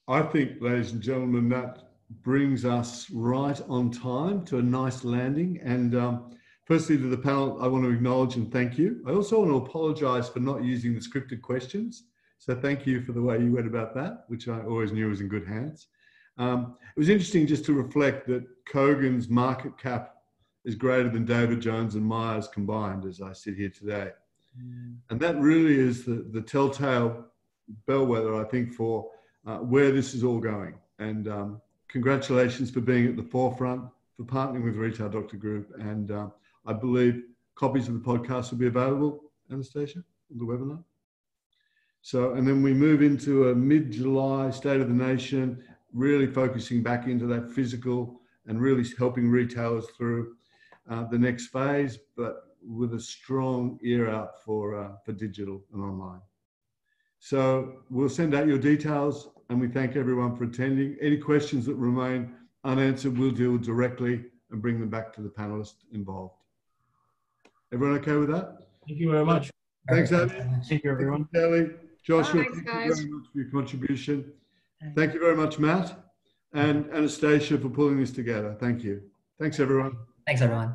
S2: I think, ladies and gentlemen, that brings us right on time to a nice landing. And firstly, to the panel, I want to acknowledge and thank you. I also want to apologize for not using the scripted questions. So thank you for the way you went about that, which I always knew was in good hands. It was interesting just to reflect that Kogan's market cap is greater than David Jones and Myers combined as I sit here today. And that really is the telltale bellwether, I think, for where this is all going. And congratulations for being at the forefront, for partnering with Retail Doctor Group. And I believe copies of the podcast will be available, Anastasia, on the webinar. So, and then we move into a mid-July State of the Nation, really focusing back into that physical and really helping retailers through the next phase, but with a strong ear out for digital and online. So we'll send out your details and we thank everyone for attending. Any questions that remain unanswered, we'll deal directly and bring them back to the panelists involved. Everyone okay with that?
S5: Thank you very much.
S2: Thanks, Abby.
S6: Thank you, everyone.
S2: Thank you, Kelly. Joshua,
S1: Thanks,
S2: thank
S1: guys.
S2: you very much for your contribution. Thank you very much, Matt and Anastasia, for pulling this together. Thank you. Thanks, everyone.
S4: Thanks, everyone.